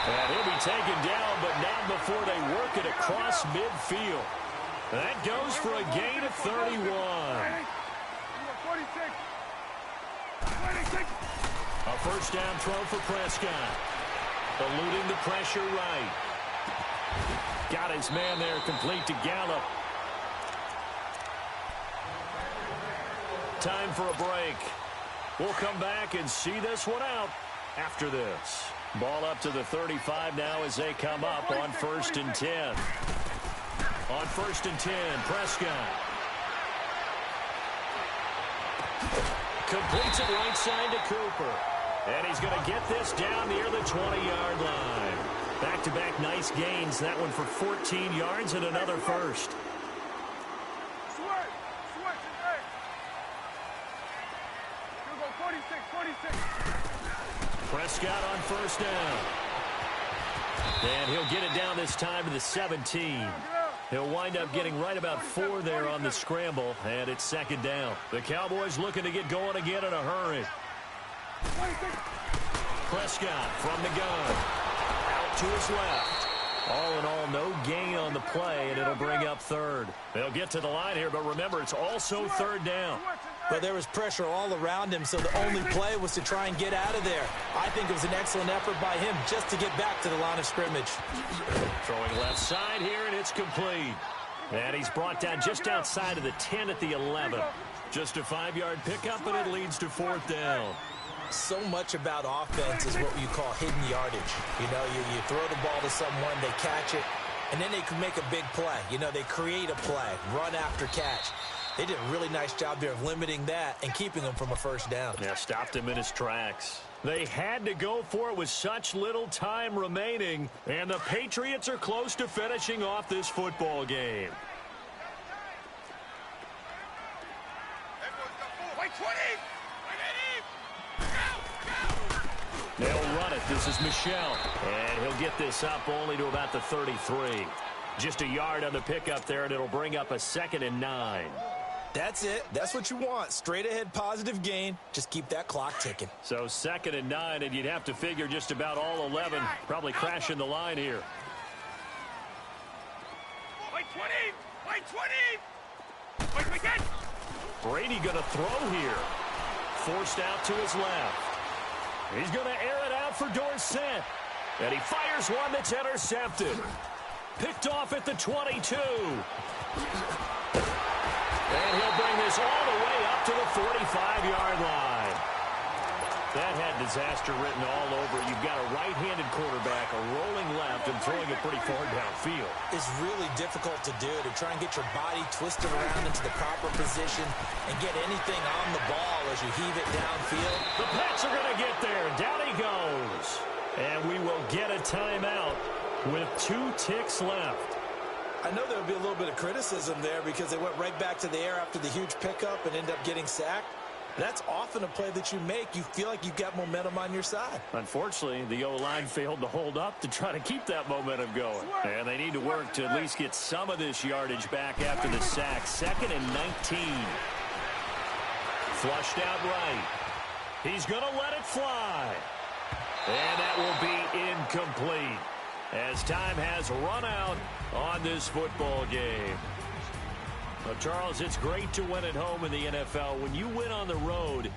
And he'll be taken down, but not before they work it across midfield. That goes for a gain of 31. A first down throw for Prescott. Eluding the pressure right. Got his man there, complete to Gallup. Time for a break. We'll come back and see this one out after this. Ball up to the 35 now as they come up on 1st and 10. On 1st and 10, Prescott. Completes it right side to Cooper. And he's going to get this down near the 20-yard line. Back-to-back nice gains. That one for 14 yards and another first. Prescott on first down. And he'll get it down this time to the 17. He'll wind up getting right about 4 there on the scramble, and it's second down. The Cowboys looking to get going again in a hurry. Prescott from the gun. Out to his left. All in all, no gain on the play, and it'll bring up 3rd. They'll get to the line here, but remember, it's also 3rd down. But there was pressure all around him, so the only play was to try and get out of there. I think it was an excellent effort by him just to get back to the line of scrimmage. Throwing left side here, and it's complete. And he's brought down just outside of the 10 at the 11. Just a 5-yard pickup, and it leads to 4th down. So much about offense is what you call hidden yardage. You know, you throw the ball to someone, they catch it, and then they can make a big play. You know, they create a play, run after catch. They did a really nice job there of limiting that and keeping him from a first down. Yeah, stopped him in his tracks. They had to go for it with such little time remaining, and the Patriots are close to finishing off this football game. They'll run it. This is Michel. And he'll get this up only to about the 33. Just a yard on the pickup there, and it'll bring up a 2nd and 9. That's it. That's what you want. Straight ahead positive gain. Just keep that clock ticking. So 2nd and 9, and you'd have to figure just about all 11 probably crashing the line here. Wait 20! Wait 20! Wait again! Brady going to throw here. Forced out to his left. He's going to air it out for Dorsett. And he fires one that's intercepted. Picked off at the 22. And he'll bring this all the way up to the 45-yard line. That had disaster written all over it. You've got a right-handed quarterback, a rolling left, and throwing it pretty far downfield. It's really difficult to do, to try and get your body twisted around into the proper position and get anything on the ball as you heave it downfield. The Pats are going to get there. Down he goes. And we will get a timeout with 2 ticks left. I know there would be a little bit of criticism there because they went right back to the air after the huge pickup and ended up getting sacked. That's often a play that you make. You feel like you've got momentum on your side. Unfortunately, the O-line failed to hold up to try to keep that momentum going. And they need to work to at least get some of this yardage back after the sack. 2nd and 19. Flushed out right. He's going to let it fly. And that will be incomplete as time has run out on this football game. Well, Charles, it's great to win at home in the NFL. When you win on the road,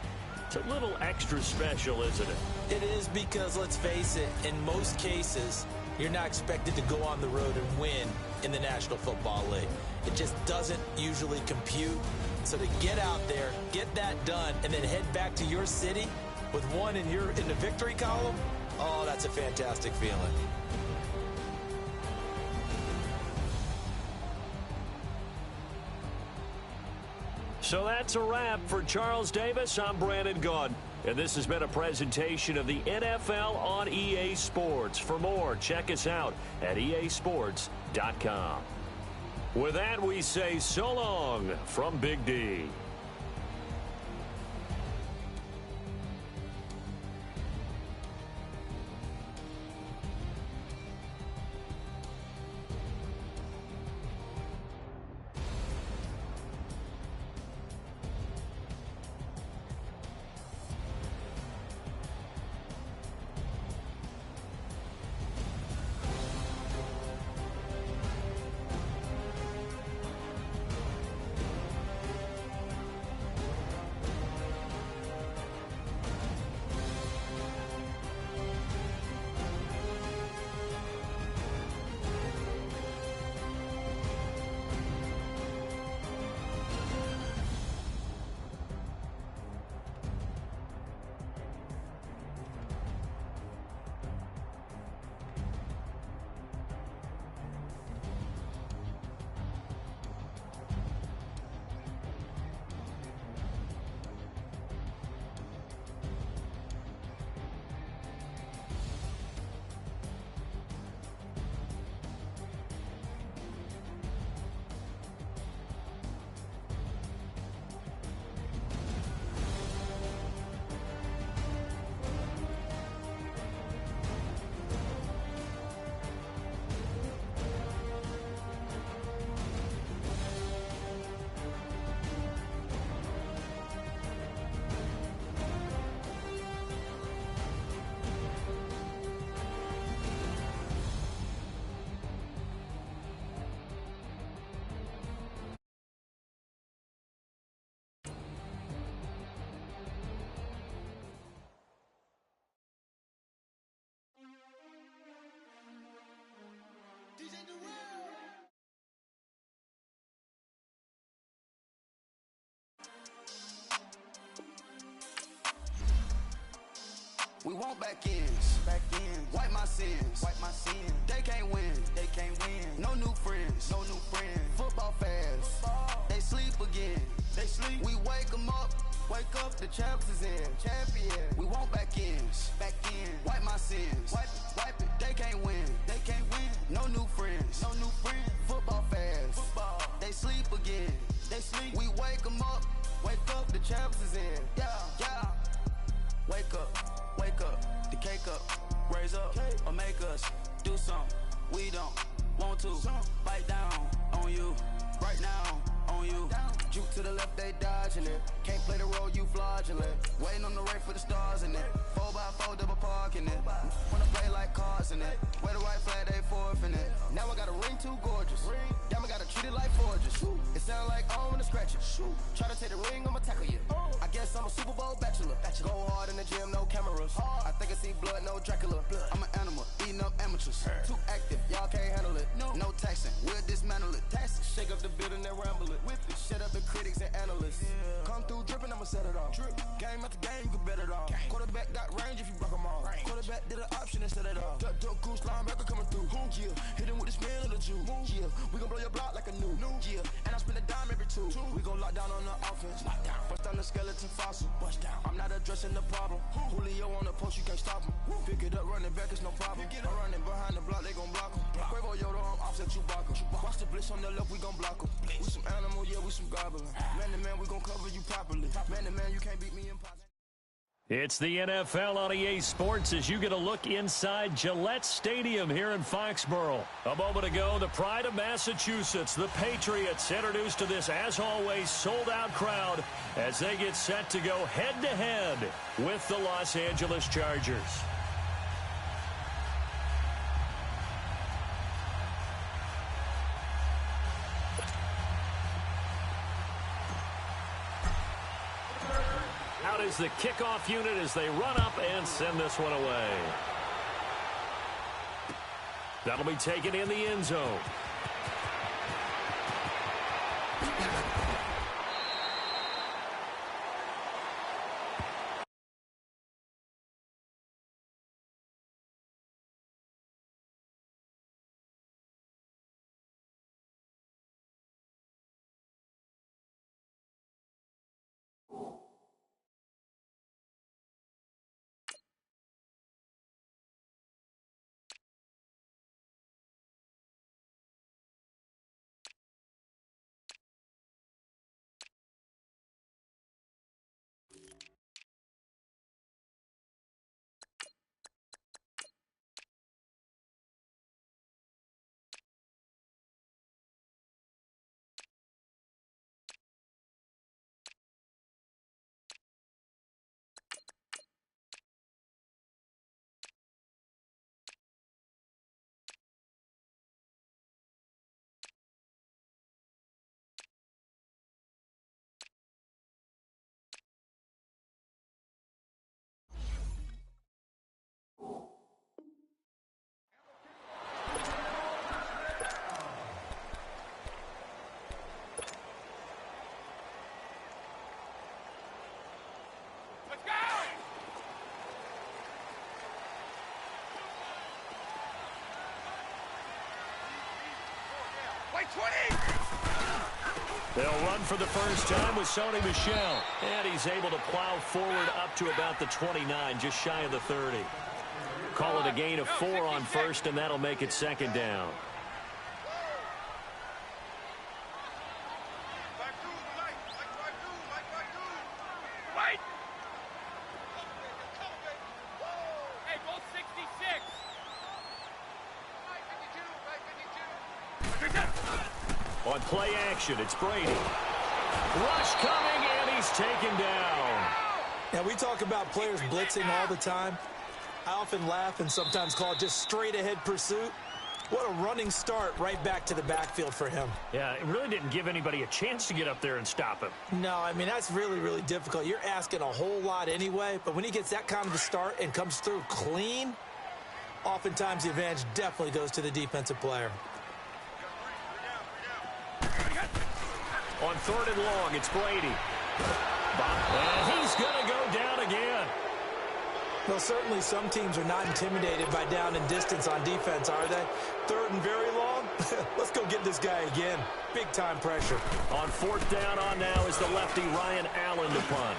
it's a little extra special, isn't it? It is because, let's face it, in most cases, you're not expected to go on the road and win in the National Football League. It just doesn't usually compute. So to get out there, get that done, and then head back to your city with one in the victory column, oh, that's a fantastic feeling. So that's a wrap for Charles Davis. I'm Brandon Gaudin, and this has been a presentation of the NFL on EA Sports. For more, check us out at easports.com. With that, we say so long from Big D. We want back ends. Wipe my sins. They can't win. No new friends. Football fast. They sleep again. We wake them up. The champs is in. We want back ends. Wipe my sins. Wipe it. They can't win. No new friends. Football fast. They sleep again. We wake them up. The champs is in. Yeah. Wake up, the cake up, raise up, or make us do something we don't want to. Bite down on you, right now on you, juke to the the left, they dodging it. Can't play the role, you fraudulent. Waiting on the rain for the stars in it. 4x4 double parking it. Wanna play like cars in it. Wear the white flag, they forfeit it. Now I got a ring too gorgeous. Diamond gotta treat it like forges. It sound like I don't wanna scratch it. Try to take the ring, I'ma tackle you. I guess I'm a Super Bowl bachelor. Go hard in the gym, no cameras. I think I see blood, no Dracula. I'm an animal, eating up amateurs. Too active, y'all can't handle it. No taxing, we'll dismantle it. Shake up the building and ramble it. Whip it, shut up the critics and analysts. Come through dripping, I'ma set it off. Game after game, you can bet it all. Quarterback got range if you broke them all. Quarterback did an option and set it off. Duck goose linebacker coming through. Yeah, hit him with the spin of the Jew. Yeah, we gon' blow your block like a new. Yeah, and I spend a dime every two. We gon' lock down on the offense. Bust down the skeleton fossil. I'm not addressing the problem. Julio on the post, you can't stop him. Pick it up, running back, it's no problem. I'm running behind the block, they gon' block him. Quavo Yoda on offset, Chewbacca. Watch the blitz on the left, we gon' block him. We some animal, yeah, we some goblin. Man to man, we gon' cover you properly. Man to man, you can't beat me in pocket. It's the NFL on EA Sports as you get a look inside Gillette Stadium here in Foxborough. A moment ago, the pride of Massachusetts, the Patriots, introduced to this, as always, sold-out crowd as they get set to go head-to-head with the Los Angeles Chargers. Out is the kickoff unit as they run up and send this one away. That'll be taken in the end zone. They'll run for the first time with Sony Michel. And he's able to plow forward up to about the 29, just shy of the 30. Call it a gain of 4 on first, and that'll make it second down. On play action, it's Brady. Rush coming, and he's taken down. Now, we talk about players blitzing all the time. I often laugh and sometimes call it just straight-ahead pursuit. What a running start right back to the backfield for him. Yeah, it really didn't give anybody a chance to get up there and stop him. No, I mean, that's really, really difficult. You're asking a whole lot anyway, but when he gets that kind of a start and comes through clean, oftentimes the advantage definitely goes to the defensive player. On 3rd and long, it's Brady. And he's going to go down again. Well, certainly some teams are not intimidated by down and distance on defense, are they? 3rd and very long? Let's go get this guy again. Big-time pressure. On 4th down on now is the lefty Ryan Allen to punt.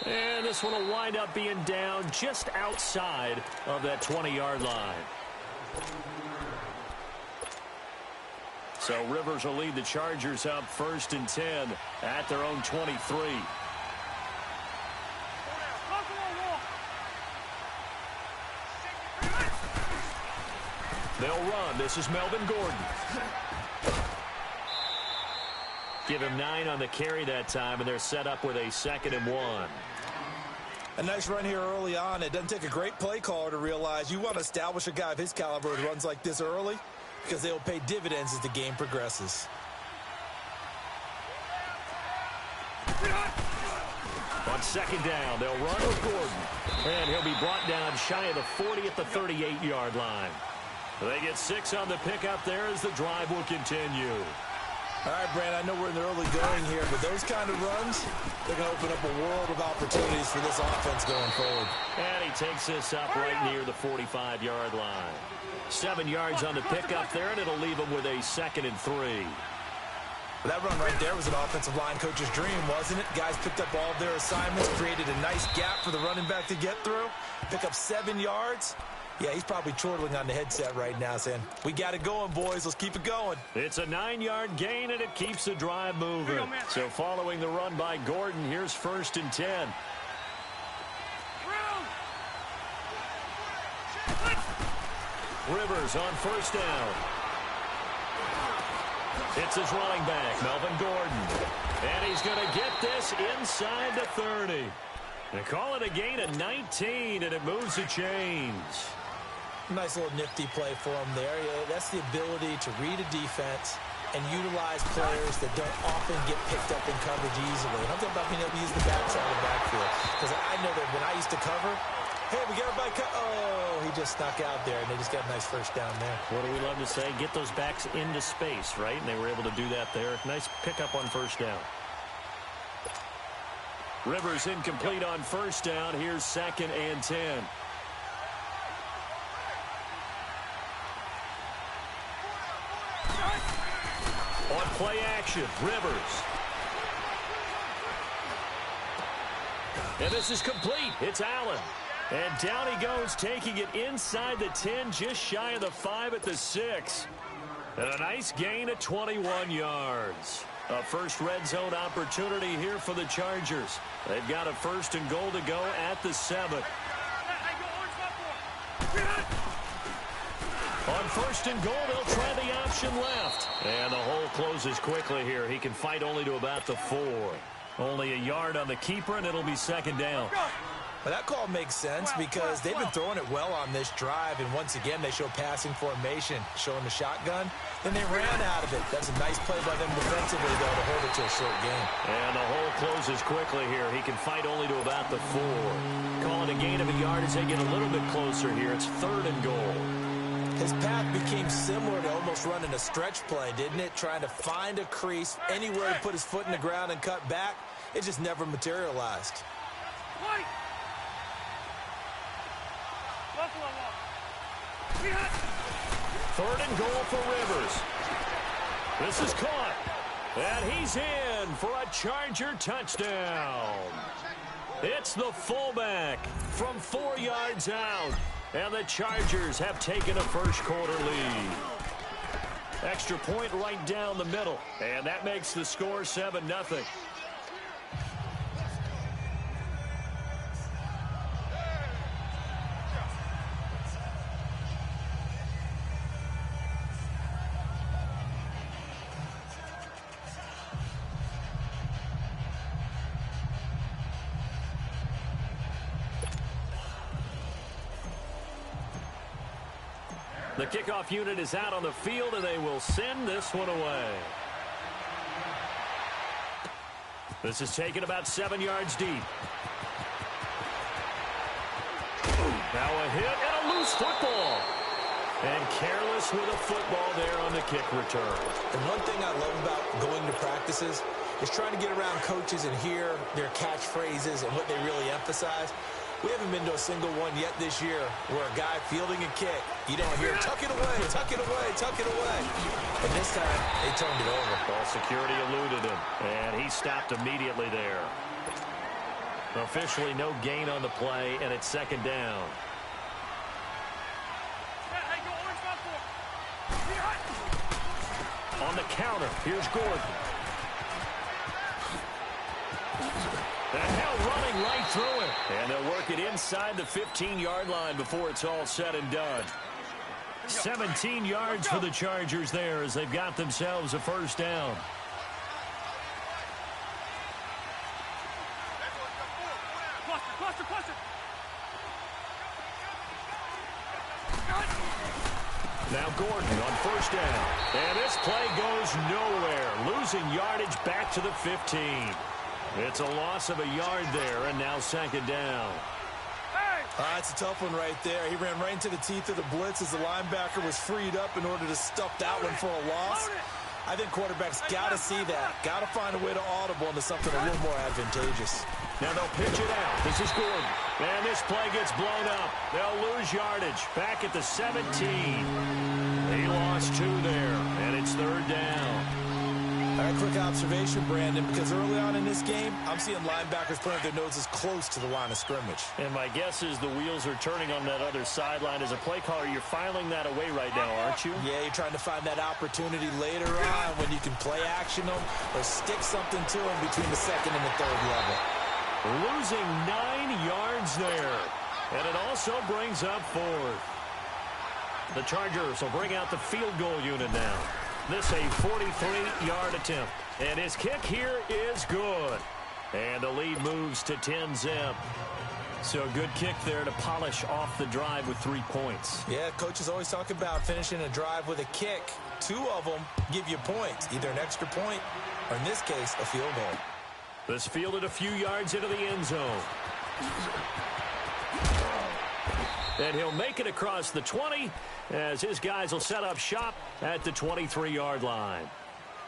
And this one will wind up being down just outside of that 20-yard line. So Rivers will lead the Chargers up 1st and 10 at their own 23. They'll run. This is Melvin Gordon. Give him 9 on the carry that time, and they're set up with a 2nd and 1. A nice run here early on. It doesn't take a great play caller to realize you want to establish a guy of his caliber who runs like this early because they will pay dividends as the game progresses. On 2nd down, they'll run with Gordon. And he'll be brought down shy of the 40 at the 38-yard line. They get 6 on the pickup there as the drive will continue. All right, Brand, I know we're in the early going here, but those kind of runs, they're going to open up a world of opportunities for this offense going forward. And he takes this up right near the 45-yard line. 7 yards on the pickup there, and it'll leave him with a 2nd and 3. That run right there was an offensive line coach's dream, wasn't it? Guys picked up all of their assignments, created a nice gap for the running back to get through, pick up 7 yards. Yeah, he's probably chortling on the headset right now saying, we got it going, boys. Let's keep it going. It's a 9-yard gain, and it keeps the drive moving. So following the run by Gordon, here's 1st and 10. Rivers on 1st down. It's his running back, Melvin Gordon. And he's going to get this inside the 30. They call it a gain of 19, and it moves the chains. Nice little nifty play for him there. Yeah, that's the ability to read a defense and utilize players that don't often get picked up in coverage easily. And I'm talking about being able to use the backside of the backfield. Because I know that when I used to cover, hey, we got everybody oh, he just snuck out there, and they just got a nice 1st down there. What do we love to say? Get those backs into space, right? And they were able to do that there. Nice pickup on 1st down. Rivers incomplete on 1st down. Here's 2nd and 10. On play action, Rivers. And this is complete. It's Allen. And down he goes, taking it inside the 10, just shy of the 5 at the 6. And a nice gain of 21 yards. A first red zone opportunity here for the Chargers. They've got a 1st and goal to go at the 7. On 1st and goal, they'll try the option left. And the hole closes quickly here. He can fight only to about the 4. Only a yard on the keeper, and it'll be 2nd down. Well, that call makes sense because they've been throwing it well on this drive, and once again, they show passing formation, showing the shotgun. Then they ran out of it. That's a nice play by them defensively, though, to hold it to a short game. And the hole closes quickly here. He can fight only to about the 4. Calling a gain of a yard as they get a little bit closer here. It's 3rd and goal. His path became similar to almost running a stretch play, didn't it? Trying to find a crease, anywhere to put his foot in the ground and cut back. It just never materialized. Third and goal for Rivers. This is caught. And he's in for a Charger touchdown. It's the fullback from 4 yards out. And the Chargers have taken a first quarter lead. Extra point right down the middle. And that makes the score 7-0. The kickoff unit is out on the field, and they will send this one away. This is taken about 7 yards deep. Now a hit and a loose football. And careless with a football there on the kick return. And one thing I love about going to practices is trying to get around coaches and hear their catchphrases and what they really emphasize. We haven't been to a single one yet this year where a guy fielding a kick, you don't hear, tuck it away, tuck it away, tuck it away. And this time, they turned it over. Ball security eluded him, and he stopped immediately there. Officially no gain on the play, and it's 2nd down. On the counter, here's Gordon. And now running right through it. And they'll work it inside the 15-yard line before it's all said and done. 17 yards for the Chargers there as they've got themselves a first down. Now Gordon on first down. And this play goes nowhere. Losing yardage back to the 15. It's a loss of a yard there, and now second down. That's a tough one right there. He ran right into the teeth of the blitz as the linebacker was freed up in order to stuff that one for a loss. I think quarterbacks got to see that. Got to find a way to audible into something a little more advantageous. Now they'll pitch it out. This is Gordon. And this play gets blown up. They'll lose yardage. Back at the 17. He lost 2 there, and it's third down. All right, quick observation, Brandon, because early on in this game, I'm seeing linebackers putting their noses close to the line of scrimmage. And my guess is the wheels are turning on that other sideline. As a play caller, you're filing that away right now, aren't you? Yeah, you're trying to find that opportunity later on when you can play action them or stick something to them between the second and the third level. Losing 9 yards there. And it also brings up fourth. The Chargers will bring out the field goal unit now. This a 43-yard attempt. And his kick here is good. And the lead moves to 10-zip. So a good kick there to polish off the drive with 3 points. Yeah, coaches always talk about finishing a drive with a kick. 2 of them give you points, either an extra point or, in this case, a field goal. This fielded a few yards into the end zone. And he'll make it across the 20 as his guys will set up shop at the 23-yard line.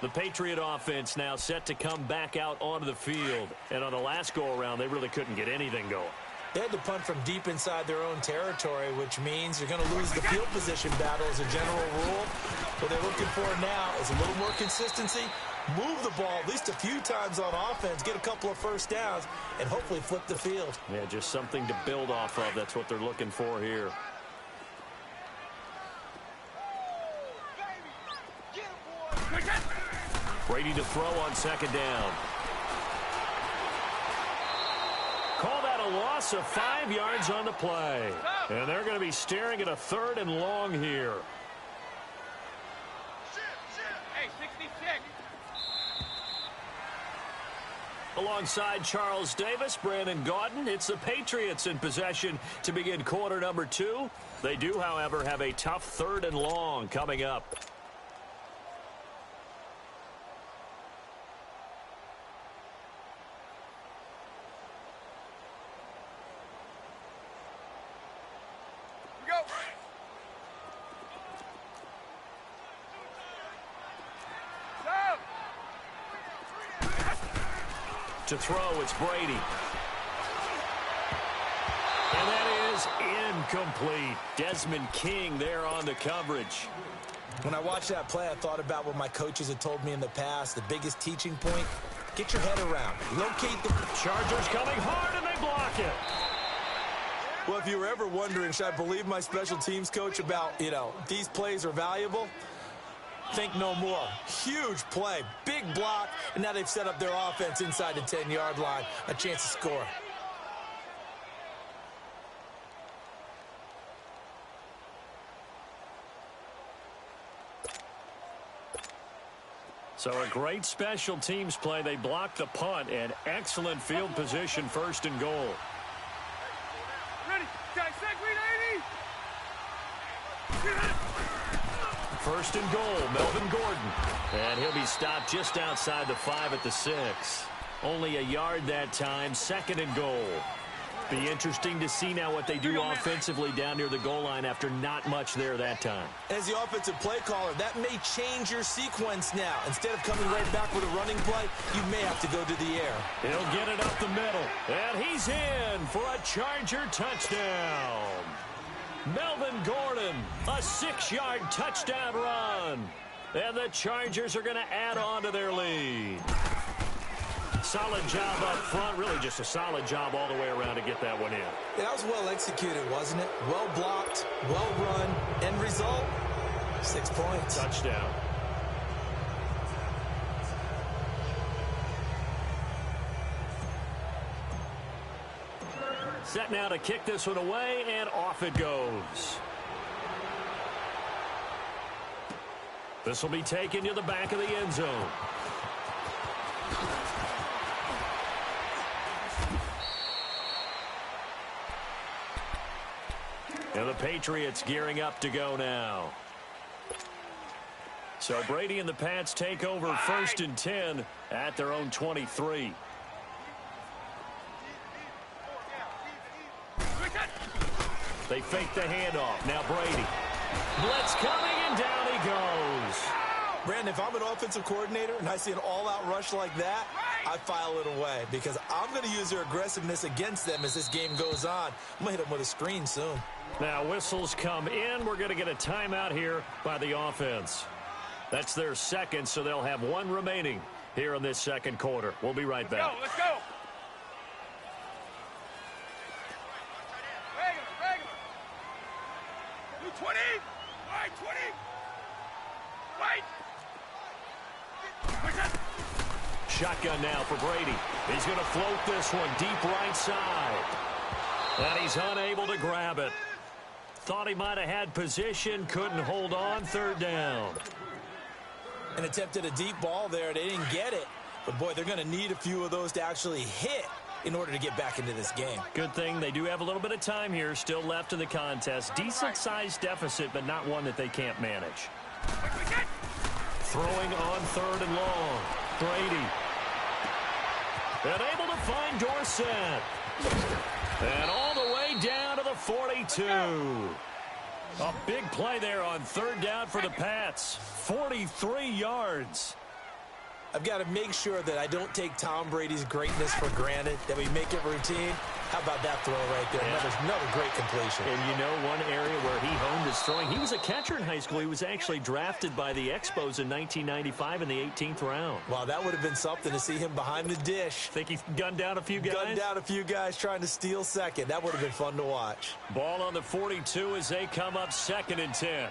The Patriot offense now set to come back out onto the field. And on the last go-around, they really couldn't get anything going. They had to punt from deep inside their own territory, which means you're going to lose the field position battle as a general rule. What they're looking for now is a little more consistency, move the ball at least a few times on offense, get a couple of first downs, and hopefully flip the field. Yeah, just something to build off of. That's what they're looking for here. Brady to throw on second down. Call that a loss of 5 yards on the play. And they're going to be staring at a 3rd and long here. Hey, 66. Alongside Charles Davis, Brandon Gaudin, it's the Patriots in possession to begin quarter number 2. They do, however, have a tough 3rd and long coming up. To throw, it's Brady. And that is incomplete. Desmond King there on the coverage. When I watched that play, I thought about what my coaches had told me in the past. The biggest teaching point, get your head around. Locate the Chargers coming hard, and they block it. Well, if you were ever wondering, should I believe my special teams coach about, these plays are valuable? Think no more. Huge play, big block, and now they've set up their offense inside the 10-yard line. A chance to score. So a great special teams play. They blocked the punt and excellent field position, 1st and goal. Ready, guys, ready. 1st and goal, Melvin Gordon. And he'll be stopped just outside the 5 at the 6. Only a yard that time, 2nd and goal. Be interesting to see now what they do offensively down near the goal line after not much there that time. As the offensive play caller, that may change your sequence now. Instead of coming right back with a running play, you may have to go to the air. He'll get it up the middle. And he's in for a Charger touchdown. Melvin Gordon, a 6-yard touchdown run. And the Chargers are going to add on to their lead. Solid job up front. Really just a solid job all the way around to get that one in. That was well executed, wasn't it? Well blocked, well run. End result, 6 points. Touchdown. Set now to kick this one away, and off it goes. This will be taken to the back of the end zone. And the Patriots gearing up to go now. So Brady and the Pats take over 1st and 10 at their own 23. They fake the handoff. Now Brady. Blitz coming, and down he goes. Brandon, if I'm an offensive coordinator and I see an all-out rush like that, I file it away because I'm going to use their aggressiveness against them as this game goes on. I'm going to hit them with a screen soon. Now whistles come in. We're going to get a timeout here by the offense. That's their second, so they'll have one remaining here in this second quarter. We'll be right back. Let's go. Regular. 20. Wide 20. Wide. Shotgun now for Brady. He's going to float this one deep right side. And he's unable to grab it. Thought he might have had position, couldn't hold on. 3rd down. And attempted a deep ball there. They didn't get it. But, boy, they're going to need a few of those to actually hit in order to get back into this game. Good thing they do have a little bit of time here still left in the contest. Decent-sized deficit, but not one that they can't manage. Throwing on 3rd and long. Brady. And able to find Dorsett. And all the way down to the 42. A big play there on 3rd down for the Pats. 43 yards. I've got to make sure that I don't take Tom Brady's greatness for granted, that we make it routine. How about that throw right there? Yeah. Another great completion. And you know one area where he honed his throwing, he was a catcher in high school. He was actually drafted by the Expos in 1995 in the 18th round. Wow, that would have been something to see him behind the dish. Think he gunned down a few guys? Gunned down a few guys trying to steal second. That would have been fun to watch. Ball on the 42 as they come up 2nd and 10.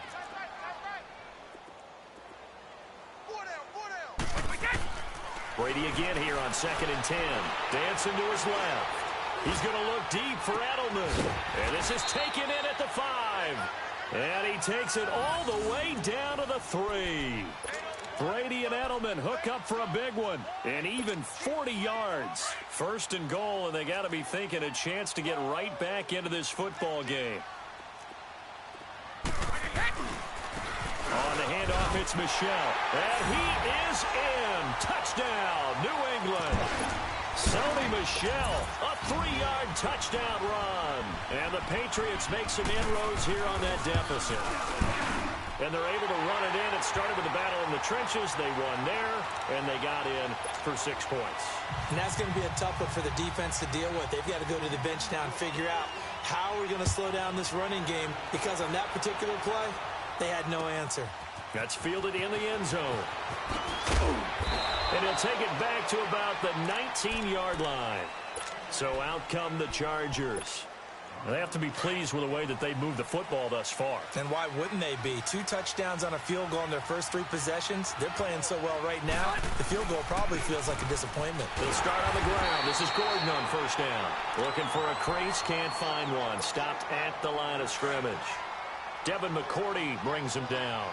Brady again here on 2nd and 10. Dancing to his left. He's going to look deep for Edelman. And this is taken in at the 5. And he takes it all the way down to the 3. Brady and Edelman hook up for a big one. And even 40 yards. 1st and goal, and they got to be thinking a chance to get right back into this football game. On the handoff, it's Michel. And he is in. Touchdown, New England. Sony Michel, a 3-yard touchdown run. And the Patriots make some inroads here on that deficit. And they're able to run it in. It started with a battle in the trenches. They won there, and they got in for 6 points. And that's going to be a tough one for the defense to deal with. They've got to go to the bench now and figure out how we're going to slow down this running game, because on that particular play, they had no answer. That's fielded in the end zone. And he'll take it back to about the 19-yard line. So out come the Chargers. They have to be pleased with the way that they moved the football thus far. And why wouldn't they be? 2 touchdowns on a field goal in their first 3 possessions. They're playing so well right now, the field goal probably feels like a disappointment. They'll start on the ground. This is Gordon on 1st down. Looking for a crease, can't find one. Stopped at the line of scrimmage. Devin McCourty brings him down.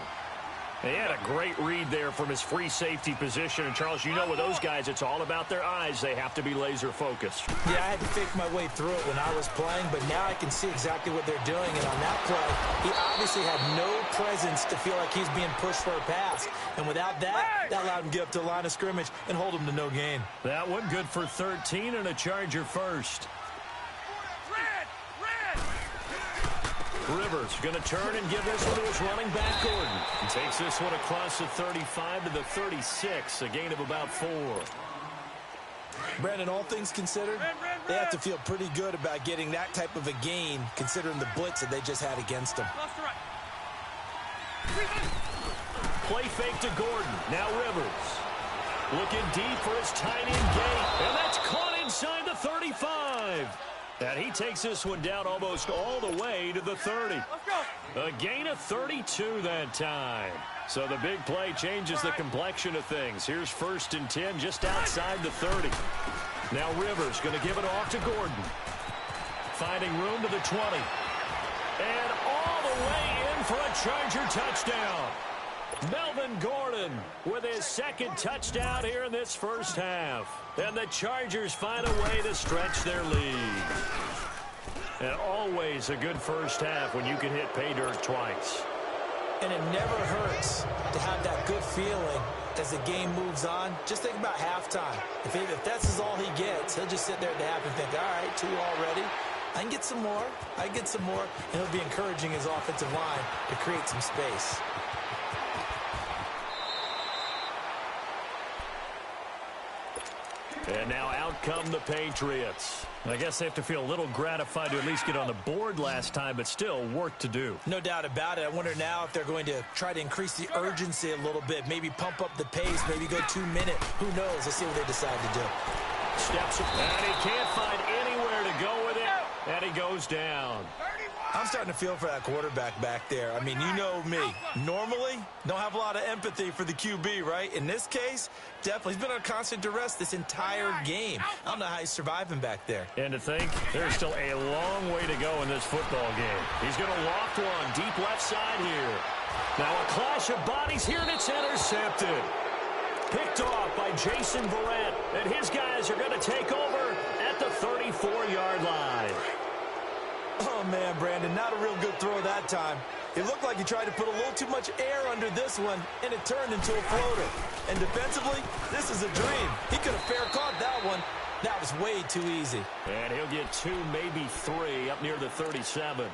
He had a great read there from his free safety position. And, Charles, you know with those guys, it's all about their eyes. They have to be laser focused. Yeah, I had to fake my way through it when I was playing, but now I can see exactly what they're doing. And on that play, he obviously had no presence to feel like he's being pushed for a pass. And without that, that allowed him to get up to the line of scrimmage and hold him to no gain. That one good for 13 and a Charger first. Rivers going to turn and give this one to his running back, Gordon. He takes this one across the 35 to the 36, a gain of about 4. Brandon, all things considered, they have to feel pretty good about getting that type of a gain, considering the blitz that they just had against them. Play fake to Gordon. Now Rivers. Looking deep for his tight end gate. And that's caught inside the 35. And he takes this one down almost all the way to the 30. A gain of 32 that time. So the big play changes the complexion of things. Here's 1st and 10 just outside the 30. Now Rivers going to give it off to Gordon. Finding room to the 20. And all the way in for a Charger touchdown. Melvin Gordon with his second touchdown here in this first half. And the Chargers find a way to stretch their lead. And always a good first half when you can hit pay dirt twice. And it never hurts to have that good feeling as the game moves on. Just think about halftime. If that's all he gets, he'll just sit there at the half and think, all right, 2 already. I can get some more. I can get some more. And he'll be encouraging his offensive line to create some space. And now out come the Patriots. I guess they have to feel a little gratified to at least get on the board last time, but still work to do. No doubt about it. I wonder now if they're going to try to increase the urgency a little bit, maybe pump up the pace, maybe go 2 minute. Who knows? Let's see what they decide to do. Steps up, and he can't find anywhere to go with it, and he goes down. I'm starting to feel for that quarterback back there. I mean, you know me. Normally, don't have a lot of empathy for the QB, right? In this case, definitely. He's been under constant duress this entire game. I don't know how he's surviving back there. And to think, there's still a long way to go in this football game. He's going to loft one deep left side here. Now a clash of bodies here, and it's intercepted. Picked off by Jason Verrett, and his guys are going to take over at the 34-yard line. Oh, man, Brandon, not a real good throw that time. It looked like he tried to put a little too much air under this one, and it turned into a floater. And defensively, this is a dream. He could have fair caught that one. That was way too easy. And he'll get 2, maybe 3 up near the 37.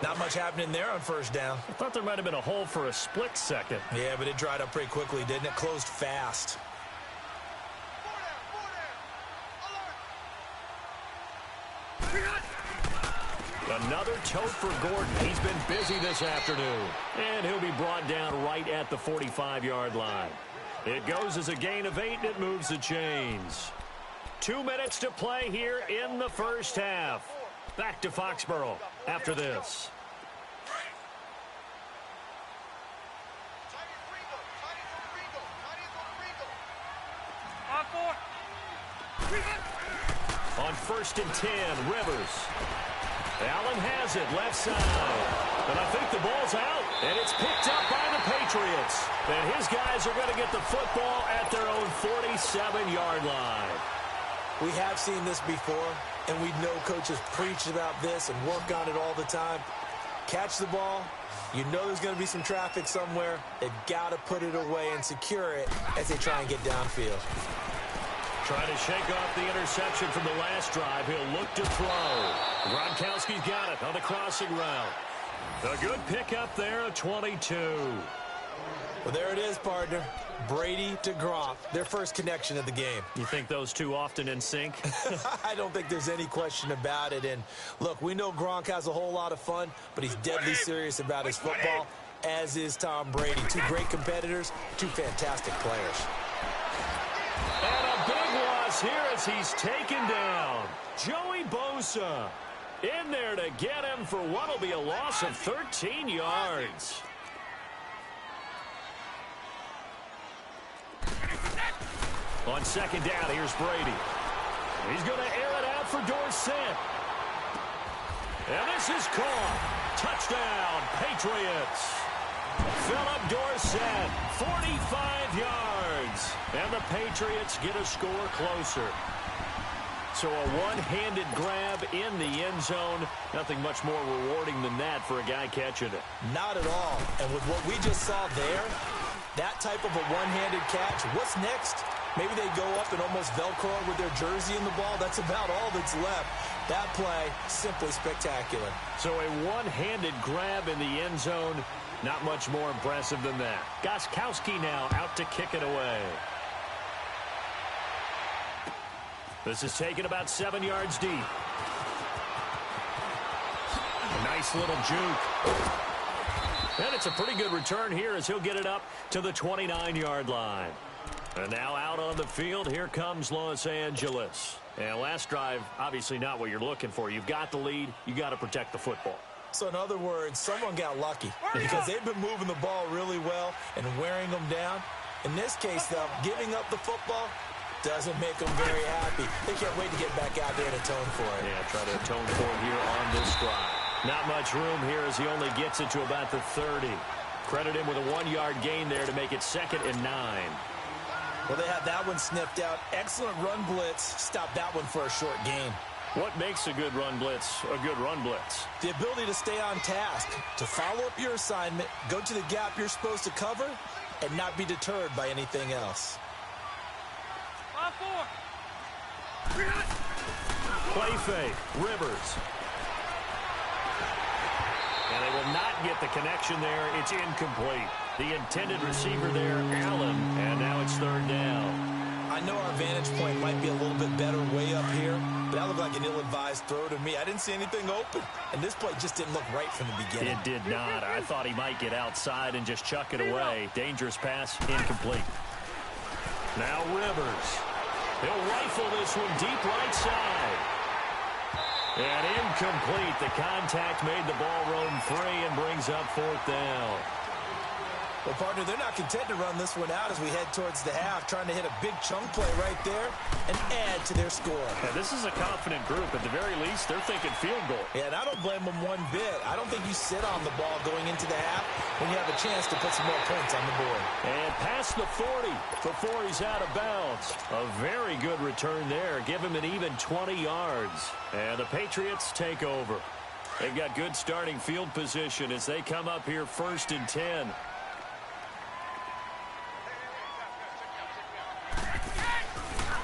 Not much happening there on first down. I thought there might have been a hole for a split second. Yeah, but it dried up pretty quickly, didn't it? Closed fast. Another tote for Gordon. He's been busy this afternoon. And he'll be brought down right at the 45-yard line. It goes as a gain of 8, and it moves the chains. 2 minutes to play here in the first half. Back to Foxborough after this. On 1st and 10, Rivers. Allen has it, left side. And I think the ball's out, and it's picked up by the Patriots. And his guys are going to get the football at their own 47-yard line. We have seen this before, and we know coaches preach about this and work on it all the time. Catch the ball. You know there's going to be some traffic somewhere. They've got to put it away and secure it as they try and get downfield. Trying to shake off the interception from the last drive. He'll look to throw. Gronkowski's got it on the crossing route. A good pickup there at 22. Well, there it is, partner. Brady to Gronk, their first connection of the game. You think those two often in sync? I don't think there's any question about it. And, look, we know Gronk has a whole lot of fun, but he's deadly serious about his football, as is Tom Brady. 2 great competitors, 2 fantastic players. And a big loss here as he's taken down. Joey Bosa in there to get him for what will be a loss of 13 yards. On 2nd down, here's Brady. He's going to air it out for Dorsett. And this is caught. Touchdown, Patriots. Philip Dorsett, 45 yards. And the Patriots get a score closer. So a one-handed grab in the end zone. Nothing much more rewarding than that for a guy catching it. Not at all. And with what we just saw there, that type of a one-handed catch, what's next? Maybe they go up and almost Velcro with their jersey in the ball. That's about all that's left. That play, simply spectacular. So a one-handed grab in the end zone. Not much more impressive than that. Gostkowski now out to kick it away. This is taken about 7 yards deep. A nice little juke. And it's a pretty good return here as he'll get it up to the 29-yard line. And now out on the field, here comes Los Angeles. And last drive, obviously not what you're looking for. You've got the lead. You got to protect the football. So in other words, someone got lucky because they've been moving the ball really well and wearing them down. In this case, though, giving up the football doesn't make them very happy. They can't wait to get back out there and atone for it. Yeah, try to atone for it here on this drive. Not much room here as he only gets it to about the 30. Credit him with a 1-yard gain there to make it 2nd and 9. Well, they had that one sniffed out. Excellent run blitz. Stop that one for a short gain. What makes a good run blitz a good run blitz? The ability to stay on task, to follow up your assignment, go to the gap you're supposed to cover, and not be deterred by anything else. 5-4. Play fake. Rivers. And they will not get the connection there. It's incomplete. The intended receiver there, Allen, and now it's 3rd down. I know our vantage point might be a little bit better way up here, but that looked like an ill-advised throw to me. I didn't see anything open, and this play just didn't look right from the beginning. It did not. I thought he might get outside and just chuck it away. Dangerous pass, incomplete. Now Rivers. He'll rifle this one deep right side. And incomplete. The contact made the ball roam free and brings up 4th down. Well, partner, they're not content to run this one out as we head towards the half, trying to hit a big chunk play right there and add to their score. Yeah, this is a confident group. At the very least, they're thinking field goal. Yeah, and I don't blame them one bit. I don't think you sit on the ball going into the half when you have a chance to put some more points on the board. And past the 40 before he's out of bounds. A very good return there. Give him an even 20 yards. And the Patriots take over. They've got good starting field position as they come up here 1st and 10.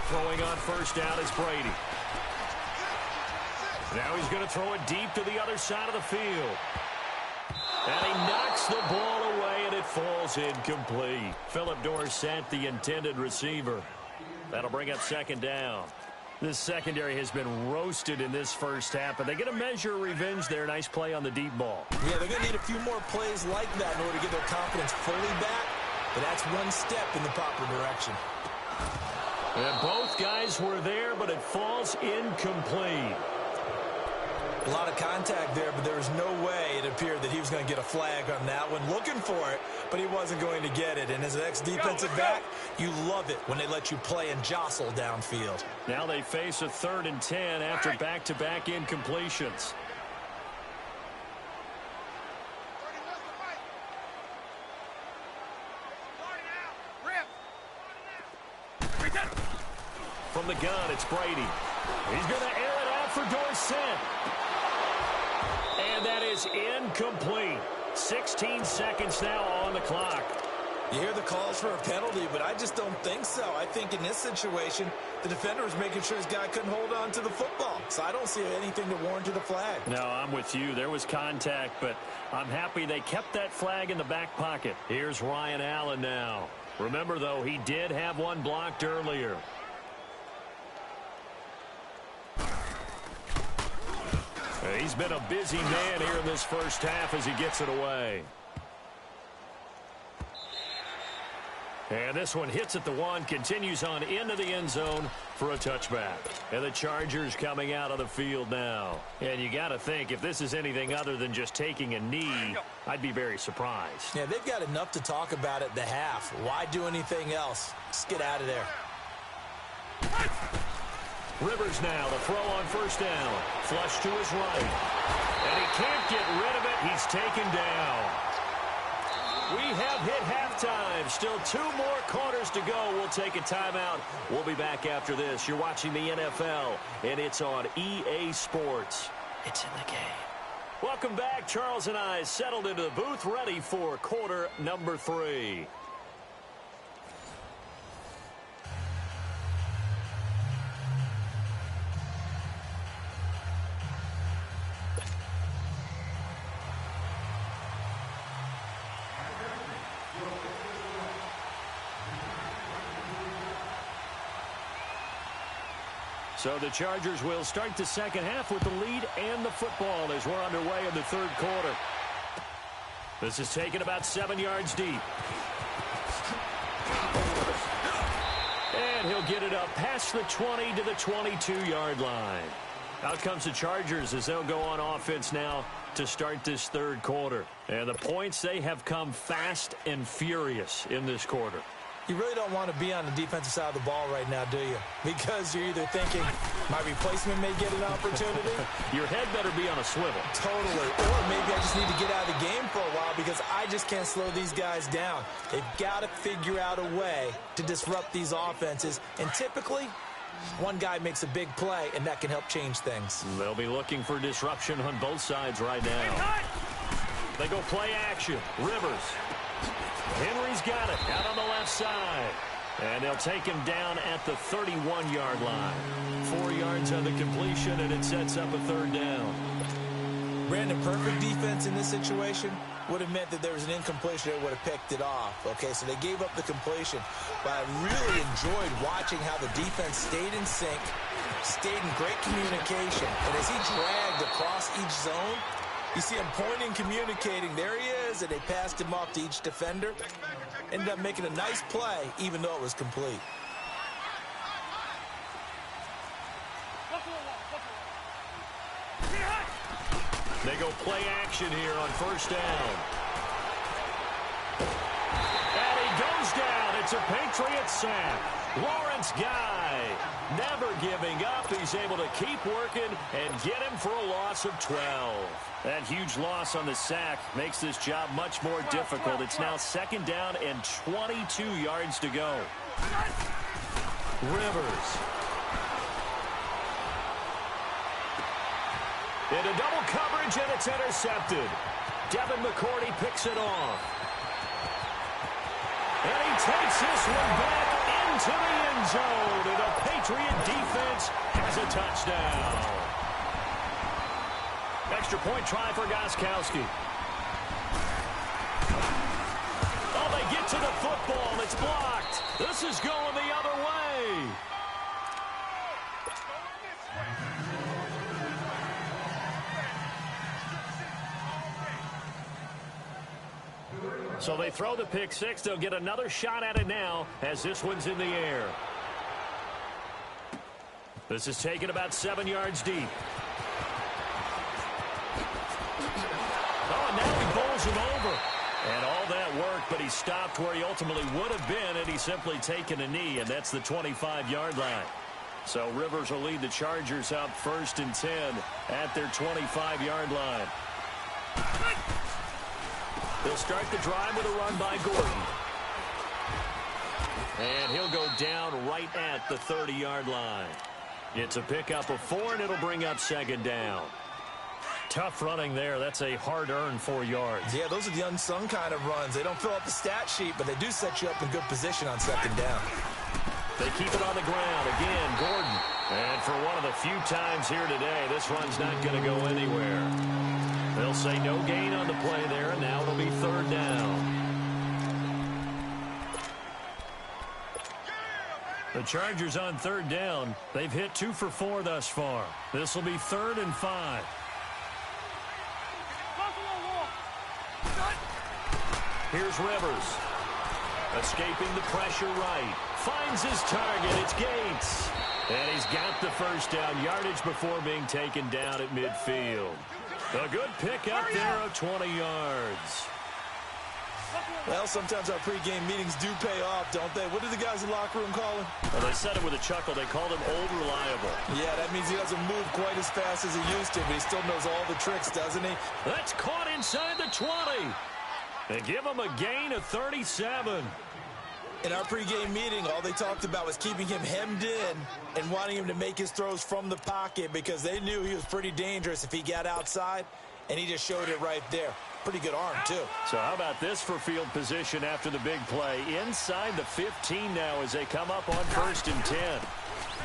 Throwing on 1st down is Brady. Now he's going to throw it deep to the other side of the field. And he knocks the ball away, and it falls incomplete. Philip Dorsett, the intended receiver. That'll bring up 2nd down. This secondary has been roasted in this first half, but they get a measure of revenge there. Nice play on the deep ball. Yeah, they're going to need a few more plays like that in order to get their confidence fully back, but that's one step in the proper direction. And both guys were there, but it falls incomplete. A lot of contact there, but there was no way it appeared that he was going to get a flag on that one. Looking for it, but he wasn't going to get it. And as an ex-defensive back, you love it when they let you play and jostle downfield. Now they face a 3rd and 10 after back-to-back incompletions. From the gun, it's Brady. He's going to air it out for Dorsett. And that is incomplete. 16 seconds now on the clock. You hear the calls for a penalty, but I just don't think so. I think in this situation, the defender was making sure his guy couldn't hold on to the football. So I don't see anything to warrant the flag. No, I'm with you. There was contact, but I'm happy they kept that flag in the back pocket. Here's Ryan Allen now. Remember, though, he did have one blocked earlier. He's been a busy man here in this first half as he gets it away. And this one hits at the 1, continues on into the end zone for a touchback. And the Chargers coming out of the field now. And you got to think, if this is anything other than just taking a knee, I'd be very surprised. Yeah, they've got enough to talk about at the half. Why do anything else? Just get out of there. Rivers now, the throw on 1st down. Flush to his right. And he can't get rid of it. He's taken down. We have hit halftime. Still 2 more quarters to go. We'll take a timeout. We'll be back after this. You're watching the NFL, and it's on EA Sports. It's in the game. Welcome back. Charles and I settled into the booth, ready for quarter number 3. So the Chargers will start the second half with the lead and the football as we're underway in the 3rd quarter. This is taken about 7 yards deep. And he'll get it up past the 20 to the 22-yard line. Out comes the Chargers as they'll go on offense now to start this 3rd quarter. And the points, they have come fast and furious in this quarter. You really don't want to be on the defensive side of the ball right now, do you? Because you're either thinking, my replacement may get an opportunity. Your head better be on a swivel. Totally. Or maybe I just need to get out of the game for a while because because I just can't slow these guys down. They've got to figure out a way to disrupt these offenses, and typically, one guy makes a big play, and that can help change things. They'll be looking for disruption on both sides right now. They go play action. Rivers. Henry's got it out on the left side. And they'll take him down at the 31-yard line. 4 yards on the completion, and it sets up a third down. Brandon, perfect defense in this situation would have meant that there was an incompletion that would have picked it off. Okay, so they gave up the completion. But I really enjoyed watching how the defense stayed in sync, stayed in great communication. And as he dragged across each zone, you see him pointing, communicating. There he is, and they passed him off to each defender. Ended up making a nice play, even though it was complete. They go play action here on first down. And he goes down. It's a Patriot sack. Lawrence Guy never giving up. He's able to keep working and get him for a loss of 12. That huge loss on the sack makes this job much more difficult. It's now second down and 22 yards to go. Rivers. Into double coverage, and it's intercepted. Devin McCourty picks it off. And he takes this one back into the end zone. And the Patriot defense has a touchdown. Extra point try for Gostkowski. Oh, they get to the football. It's blocked. This is going the other way. So they throw the pick six. They'll get another shot at it now as this one's in the air. This is taken about 7 yards deep. Oh, and now he bowls him over. And all that work, but he stopped where he ultimately would have been, and he's simply taken a knee, and that's the 25-yard line. So Rivers will lead the Chargers up 1st and 10 at their 25-yard line. They'll start the drive with a run by Gordon. And he'll go down right at the 30-yard line. It's a pickup of 4, and it'll bring up second down. Tough running there. That's a hard-earned 4 yards. Yeah, those are the unsung kind of runs. They don't fill out the stat sheet, but they do set you up in good position on second down. They keep it on the ground. Again, Gordon. And for one of the few times here today, this run's not going to go anywhere. They'll say no gain on the play there, and now it'll be third down. The Chargers on third down. They've hit 2 for 4 thus far. This will be 3rd and 5. Here's Rivers. Escaping the pressure right. Finds his target. It's Gates. And he's got the first down yardage before being taken down at midfield. A good pickup there of 20 yards. Well, sometimes our pregame meetings do pay off, don't they? What do the guys in the locker room call him? Well, they said it with a chuckle. They called him old reliable. Yeah, that means he doesn't move quite as fast as he used to, but he still knows all the tricks, doesn't he? That's caught inside the 20. They give him a gain of 37. In our pregame meeting, all they talked about was keeping him hemmed in and wanting him to make his throws from the pocket because they knew he was pretty dangerous if he got outside, and he just showed it right there. Pretty good arm, too. So how about this for field position after the big play? Inside the 15 now as they come up on 1st and 10.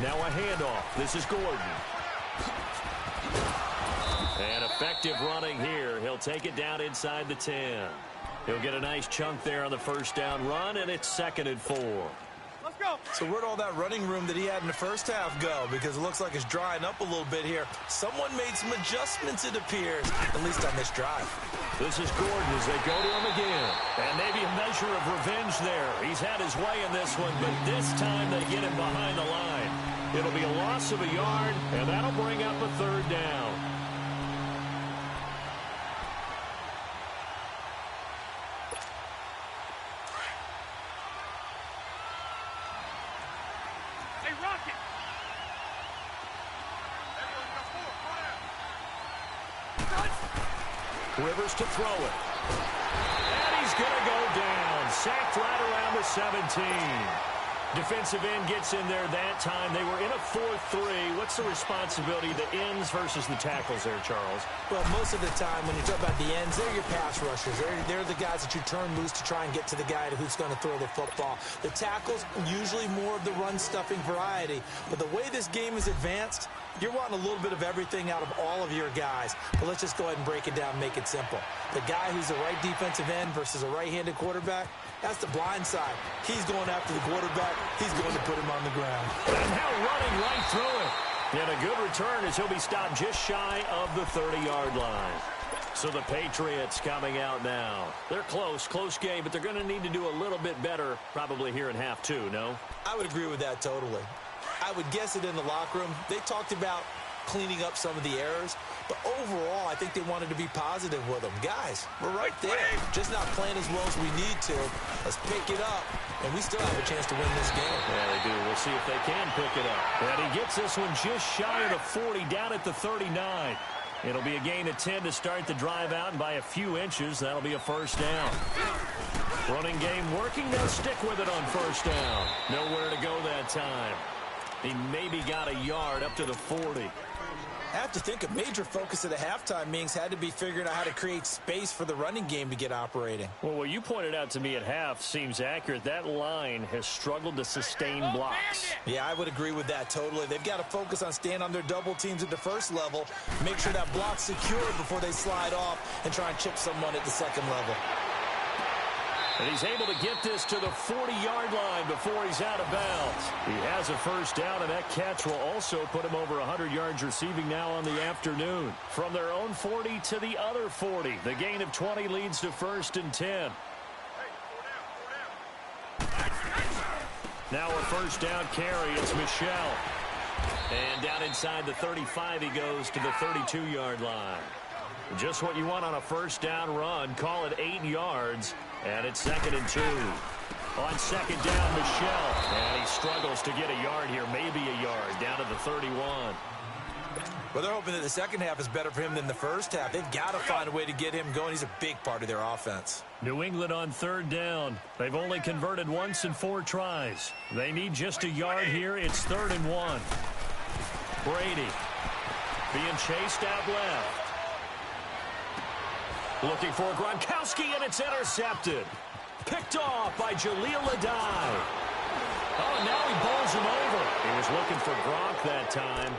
Now a handoff. This is Gordon. And effective running here. He'll take it down inside the 10. He'll get a nice chunk there on the first down run, and it's 2nd and 4. Let's go. So where'd all that running room that he had in the first half go? Because it looks like it's drying up a little bit here. Someone made some adjustments, it appears, at least on this drive. This is Gordon as they go to him again. And maybe a measure of revenge there. He's had his way in this one, but this time they get him behind the line. It'll be a loss of a yard, and that'll bring up a 3rd down. Rivers to throw it. And he's going to go down. Sacked right around the 17. Defensive end gets in there that time. They were in a 4-3. What's the responsibility of the ends versus the tackles there, Charles? Well, most of the time when you talk about the ends, they're your pass rushers. They're the guys that you turn loose to try and get to the guy who's going to throw the football. The tackles, usually more of the run-stuffing variety. But the way this game is advanced, you're wanting a little bit of everything out of all of your guys. But let's just go ahead and break it down and make it simple. The guy who's the right defensive end versus a right-handed quarterback, that's the blind side. He's going after the quarterback. He's going to put him on the ground. And now running right through it. And a good return as he'll be stopped just shy of the 30-yard line. So the Patriots coming out now. They're close game, but they're going to need to do a little bit better probably here in half two, no? I would agree with that totally. I would guess it in the locker room. They talked about cleaning up some of the errors, but overall, I think they wanted to be positive with them. Guys, we're right there. Just not playing as well as we need to. Let's pick it up, and we still have a chance to win this game. Yeah, they do. We'll see if they can pick it up. And he gets this one just shy of the 40, down at the 39. It'll be a gain of 10 to start the drive out, and by a few inches, that'll be a first down. Running game working. They'll stick with it on first down. Nowhere to go that time. He maybe got a yard up to the 40. I have to think a major focus of the halftime meetings had to be figuring out how to create space for the running game to get operating. Well, what you pointed out to me at half seems accurate. That line has struggled to sustain blocks. Yeah, I would agree with that totally. They've got to focus on staying on their double teams at the first level, make sure that block's secured before they slide off and try and chip someone at the second level. And he's able to get this to the 40-yard line before he's out of bounds. He has a first down, and that catch will also put him over 100 yards receiving now on the afternoon. From their own 40 to the other 40. The gain of 20 leads to 1st and 10. Now a first down carry. It's Michel. And down inside the 35, he goes to the 32-yard line. Just what you want on a first down run. Call it 8 yards. And it's 2nd and 2. On 2nd down, Michel. And he struggles to get a yard here, maybe a yard, down to the 31. Well, they're hoping that the second half is better for him than the first half. They've got to find a way to get him going. He's a big part of their offense. New England on 3rd down. They've only converted once in 4 tries. They need just a yard here. It's 3rd and 1. Brady being chased out left. Looking for Gronkowski, and it's intercepted. Picked off by Jaleel Adai. Oh, now he bowls him over. He was looking for Gronk that time.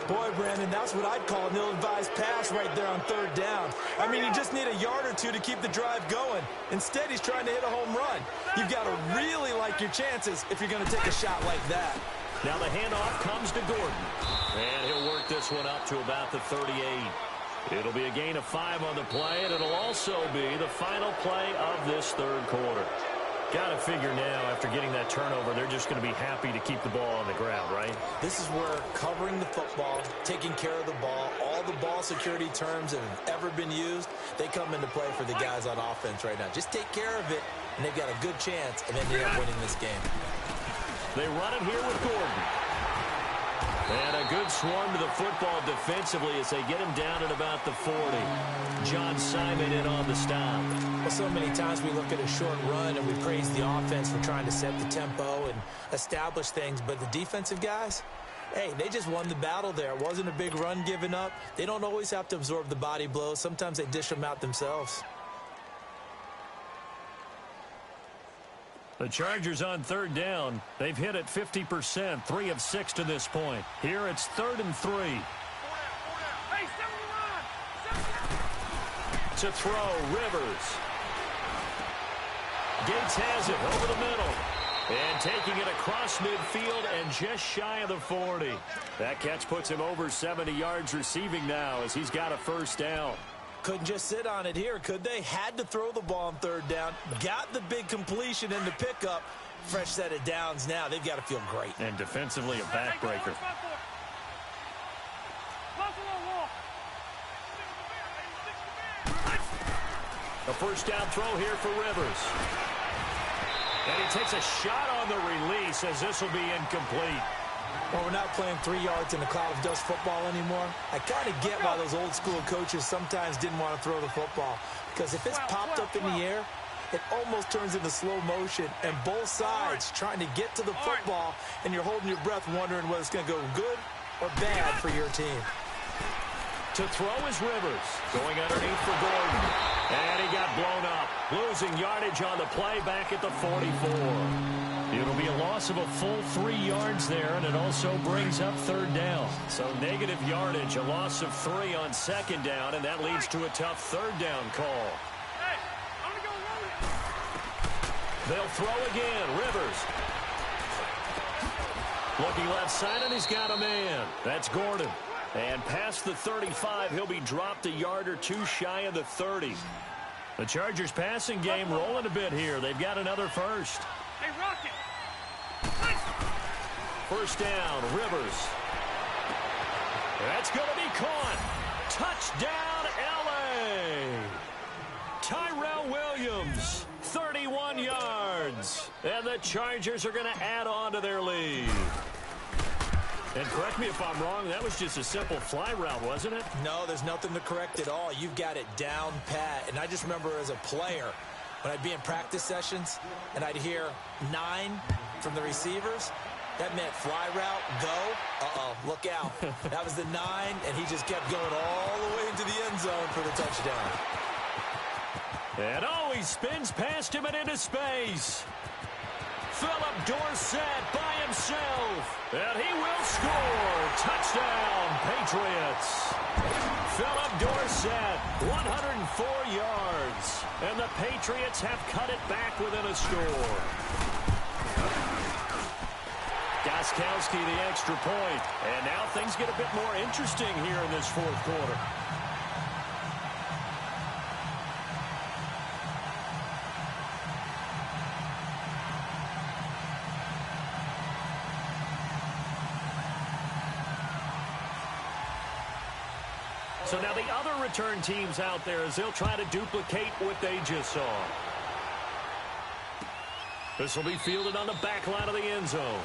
Boy, Brandon, that's what I'd call an ill-advised pass right there on 3rd down. I mean, you just need a yard or two to keep the drive going. Instead, he's trying to hit a home run. You've got to really like your chances if you're going to take a shot like that. Now the handoff comes to Gordon. And he'll work this one up to about the 38. It'll be a gain of 5 on the play, and it'll also be the final play of this 3rd quarter. Got to figure now, after getting that turnover, they're just going to be happy to keep the ball on the ground, right? This is where covering the football, taking care of the ball, all the ball security terms that have ever been used, they come into play for the guys on offense right now. Just take care of it, and they've got a good chance of ending up winning this game. They run it here with Gordon. And a good swarm to the football defensively as they get him down at about the 40. John Simon in on the stop. Well, so many times we look at a short run and we praise the offense for trying to set the tempo and establish things. But the defensive guys, hey, they just won the battle there. It wasn't a big run given up. They don't always have to absorb the body blows. Sometimes they dish them out themselves. The Chargers on 3rd down. They've hit it 50%, 3 of 6 to this point. Here it's 3rd and 3. To throw, Rivers. Gates has it over the middle. And taking it across midfield and just shy of the 40. That catch puts him over 70 yards receiving now as he's got a first down. Couldn't just sit on it here, could they? Had to throw the ball on 3rd down. Got the big completion in the pickup. Fresh set of downs now. They've got to feel great. And defensively, a backbreaker. A first down throw here for Rivers. And he takes a shot on the release as this will be incomplete. Well, we're not playing 3 yards in a cloud of dust football anymore. I kind of get why those old school coaches sometimes didn't want to throw the football. Because if it's popped up in the air, it almost turns into slow motion, and both sides trying to get to the football, and you're holding your breath wondering whether it's going to go good or bad for your team. To throw is Rivers, going underneath for Gordon. And he got blown up, losing yardage on the play back at the 44. It'll be a loss of a full 3 yards there, and it also brings up third down. So negative yardage, a loss of 3 on second down, and that leads to a tough third down call. They'll throw again. Rivers. Looking left side, and he's got a man. That's Gordon. And past the 35, he'll be dropped a yard or two shy of the 30. The Chargers passing game rolling a bit here. They've got another first. Hey, Rocket. First down, Rivers. That's going to be caught. Touchdown, L.A. Tyrell Williams, 31 yards. And the Chargers are going to add on to their lead. And correct me if I'm wrong, that was just a simple fly route, wasn't it? No, there's nothing to correct at all. You've got it down pat. And I just remember as a player, when I'd be in practice sessions and I'd hear 9 from the receivers, that meant fly route, go. Uh-oh, look out. That was the 9, and he just kept going all the way into the end zone for the touchdown. And oh, he spins past him and into space. Philip Dorsett by himself, and he will score. Touchdown, Patriots. Philip Dorsett, 104 yards, and the Patriots have cut it back within a score. Gostkowski the extra point, and now things get a bit more interesting here in this fourth quarter. So now the other return teams out there as they'll try to duplicate what they just saw. This will be fielded on the back line of the end zone.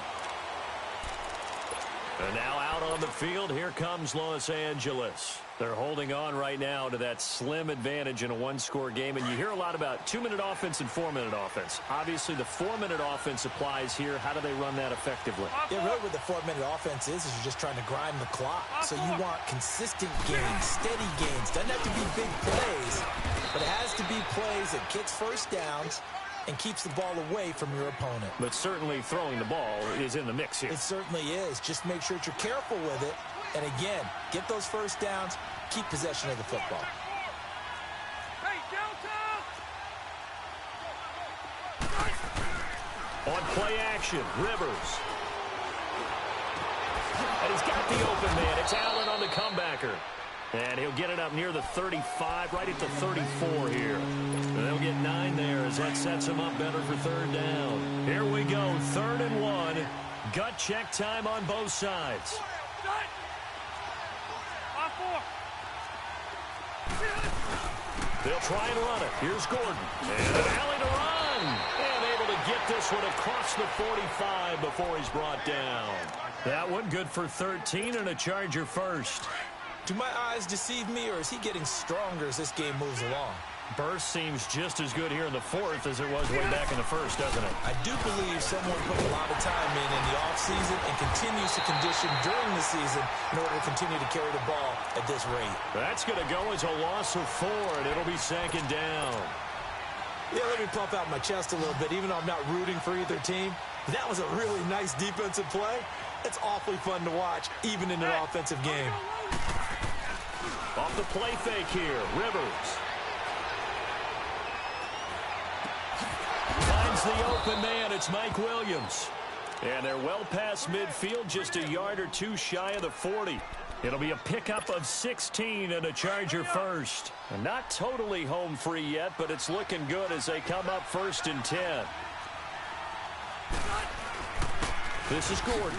And now out on the field, here comes Los Angeles. They're holding on right now to that slim advantage in a one-score game. And you hear a lot about 2-minute offense and 4-minute offense. Obviously, the 4-minute offense applies here. How do they run that effectively? Yeah, really what the 4-minute offense is you're just trying to grind the clock. So you want consistent gains, steady gains. Doesn't have to be big plays, but it has to be plays that gets first downs and keeps the ball away from your opponent. But certainly throwing the ball is in the mix here. It certainly is. Just make sure that you're careful with it. And again, get those first downs, keep possession of the football. Hey, downtown! On play action, Rivers. And he's got the open man. It's Allen on the comebacker. And he'll get it up near the 35, right at the 34 here. And they'll get 9 there as that sets him up better for third down. Here we go, 3rd and 1. Gut check time on both sides. They'll try and run it. Here's Gordon. And an alley to run. And able to get this one across the 45 before he's brought down. That one good for 13 and a Charger first. Do my eyes deceive me, or is he getting stronger as this game moves along? Burst seems just as good here in the 4th as it was way back in the 1st, doesn't it? I do believe someone put a lot of time in the offseason and continues to condition during the season in order to continue to carry the ball at this rate. That's going to go as a loss of 4, and it'll be 2nd down. Yeah, let me puff out my chest a little bit, even though I'm not rooting for either team. That was a really nice defensive play. It's awfully fun to watch, even in an offensive game. Off the play fake here, Rivers. Finds the open man, it's Mike Williams. And they're well past midfield, just a yard or two shy of the 40. It'll be a pickup of 16 and a Charger first. And not totally home free yet, but it's looking good as they come up 1st and 10. This is Gordon.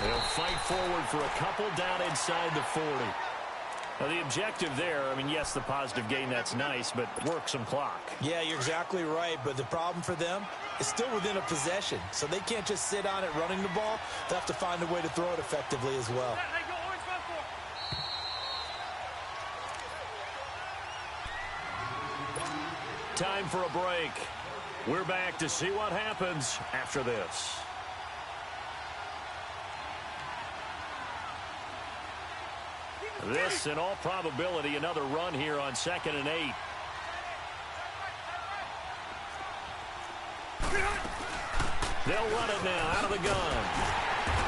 They'll fight forward for a couple down inside the 40. Well, the objective there, I mean, yes, the positive gain, that's nice, but work some clock. Yeah, you're exactly right, but the problem for them is still within a possession, so they can't just sit on it running the ball. They'll have to find a way to throw it effectively as well. Time for a break. We're back to see what happens after this. This, in all probability, another run here on 2nd and 8. They'll run it now out of the gun.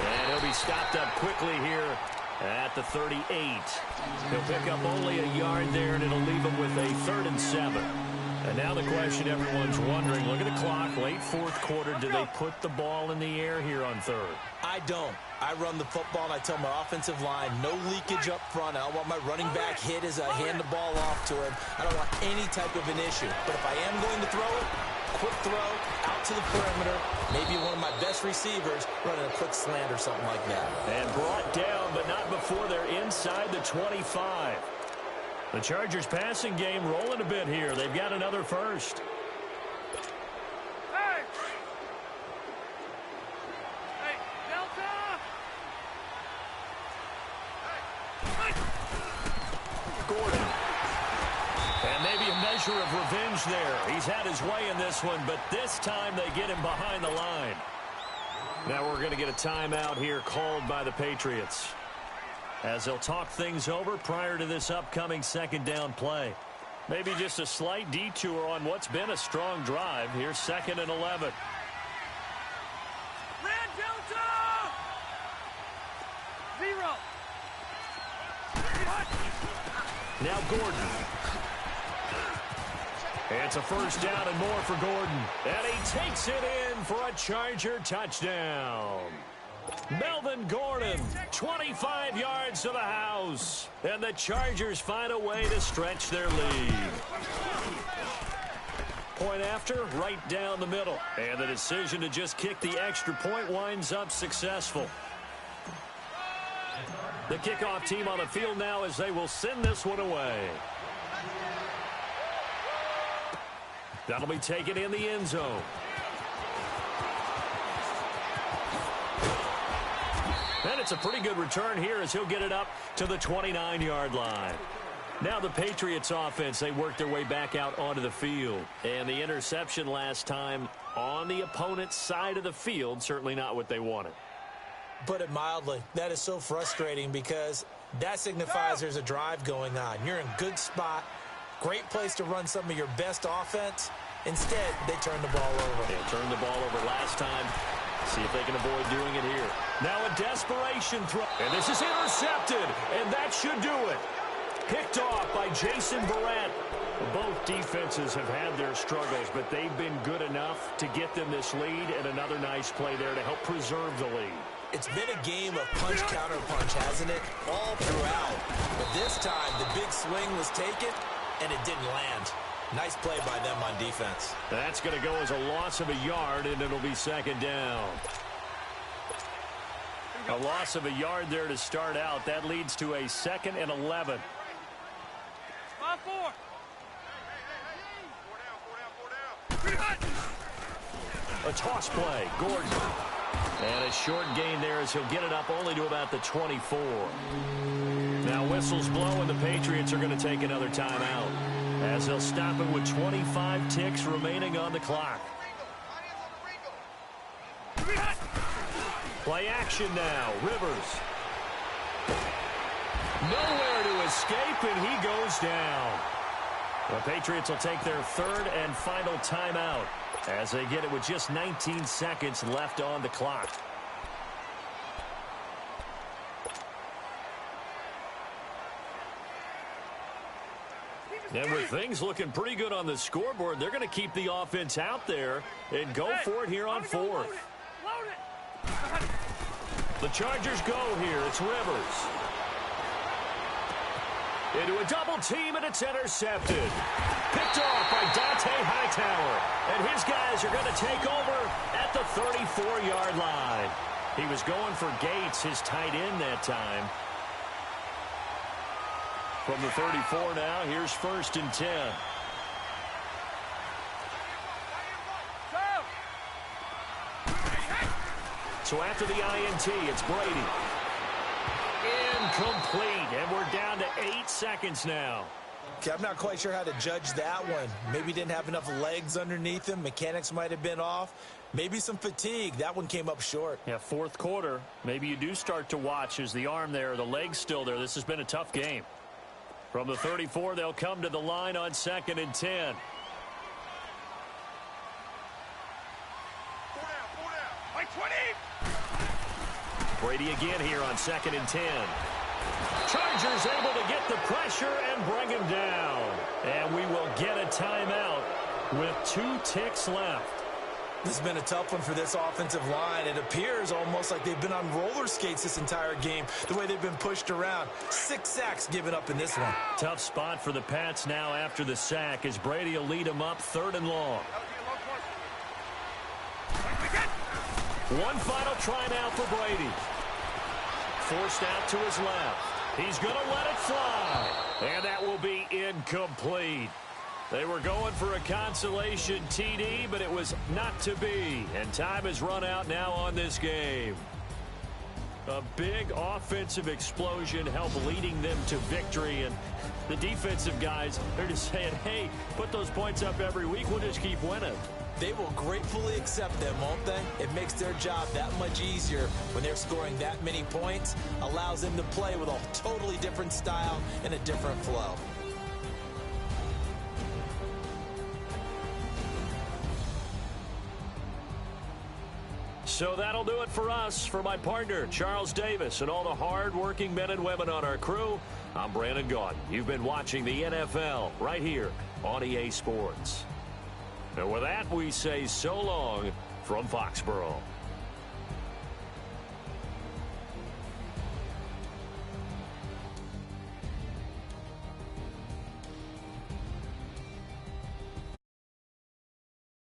And he'll be stopped up quickly here at the 38. He'll pick up only a yard there, and it'll leave him with a 3rd and 7. And now the question everyone's wondering, look at the clock, late 4th quarter, do they put the ball in the air here on 3rd? I don't. I run the football, and I tell my offensive line, no leakage up front. I don't want my running back hit as I hand the ball off to him. I don't want any type of an issue. But if I am going to throw it, quick throw, out to the perimeter, maybe one of my best receivers running a quick slant or something like that. And brought down, but not before they're inside the 25. The Chargers passing game rolling a bit here. They've got another first. Gordon. And maybe a measure of revenge there. He's had his way in this one, but this time they get him behind the line. Now we're going to get a timeout here called by the Patriots, as they'll talk things over prior to this upcoming 2nd down play. Maybe just a slight detour on what's been a strong drive. Here's 2nd and 11. Red Delta! 0. Now Gordon. It's a 1st down and more for Gordon. And he takes it in for a Charger touchdown. Melvin Gordon, 25 yards to the house. And the Chargers find a way to stretch their lead. Point after, right down the middle. And the decision to just kick the extra point winds up successful. The kickoff team on the field now as they will send this one away. That'll be taken in the end zone. And it's a pretty good return here as he'll get it up to the 29-yard line. Now the Patriots offense, they work their way back out onto the field. And the interception last time on the opponent's side of the field, certainly not what they wanted. Put it mildly, that is so frustrating because that signifies there's a drive going on. You're in a good spot, great place to run some of your best offense. Instead, they turn the ball over. They turned the ball over last time. See if they can avoid doing it here. Now a desperation throw. And this is intercepted, and that should do it. Picked off by Jason Barrett. Both defenses have had their struggles, but they've been good enough to get them this lead, and another nice play there to help preserve the lead. It's been a game of punch-counter-punch, hasn't it? All throughout. But this time, the big swing was taken, and it didn't land. Nice play by them on defense. That's going to go as a loss of a yard, and it'll be 2nd down. A loss of a yard there to start out. That leads to a 2nd and 11. 5-4. A toss play. Gordon. And a short gain there as he'll get it up only to about the 24. Now whistles blow, and the Patriots are going to take another timeout, as they'll stop it with 25 ticks remaining on the clock. Play action now. Rivers. Nowhere to escape, and he goes down. The Patriots will take their 3rd and final timeout as they get it with just 19 seconds left on the clock. And with things looking pretty good on the scoreboard, they're going to keep the offense out there and go for it here on 4th. The Chargers go here. It's Rivers. Into a double team, and it's intercepted. Picked off by Dante Hightower. And his guys are going to take over at the 34-yard line. He was going for Gates, his tight end that time. From the 34 now, here's 1st and 10. So after the INT, it's Brady. Incomplete, and we're down to 8 seconds now. Okay, I'm not quite sure how to judge that one. Maybe didn't have enough legs underneath him. Mechanics might have been off. Maybe some fatigue. That one came up short. Yeah, 4th quarter. Maybe you do start to watch as the arm there, the leg's still there. This has been a tough game. From the 34, they'll come to the line on 2nd and 10. By 20. Brady again here on 2nd and 10. Chargers able to get the pressure and bring him down. And we will get a timeout with 2 ticks left. This has been a tough one for this offensive line. It appears almost like they've been on roller skates this entire game, the way they've been pushed around. 6 sacks given up in this one. Tough spot for the Pats now after the sack as Brady will lead them up 3rd and long. One final try now for Brady. Forced out to his left. He's going to let it fly. And that will be incomplete. They were going for a consolation TD, but it was not to be. And time has run out now on this game. A big offensive explosion helped leading them to victory. And the defensive guys, they're just saying, hey, put those points up every week. We'll just keep winning. They will gratefully accept them, won't they? It makes their job that much easier when they're scoring that many points. Allows them to play with a totally different style and a different flow. So that'll do it for us. For my partner, Charles Davis, and all the hard-working men and women on our crew, I'm Brandon Gaudin. You've been watching the NFL right here on EA Sports. And with that, we say so long from Foxborough.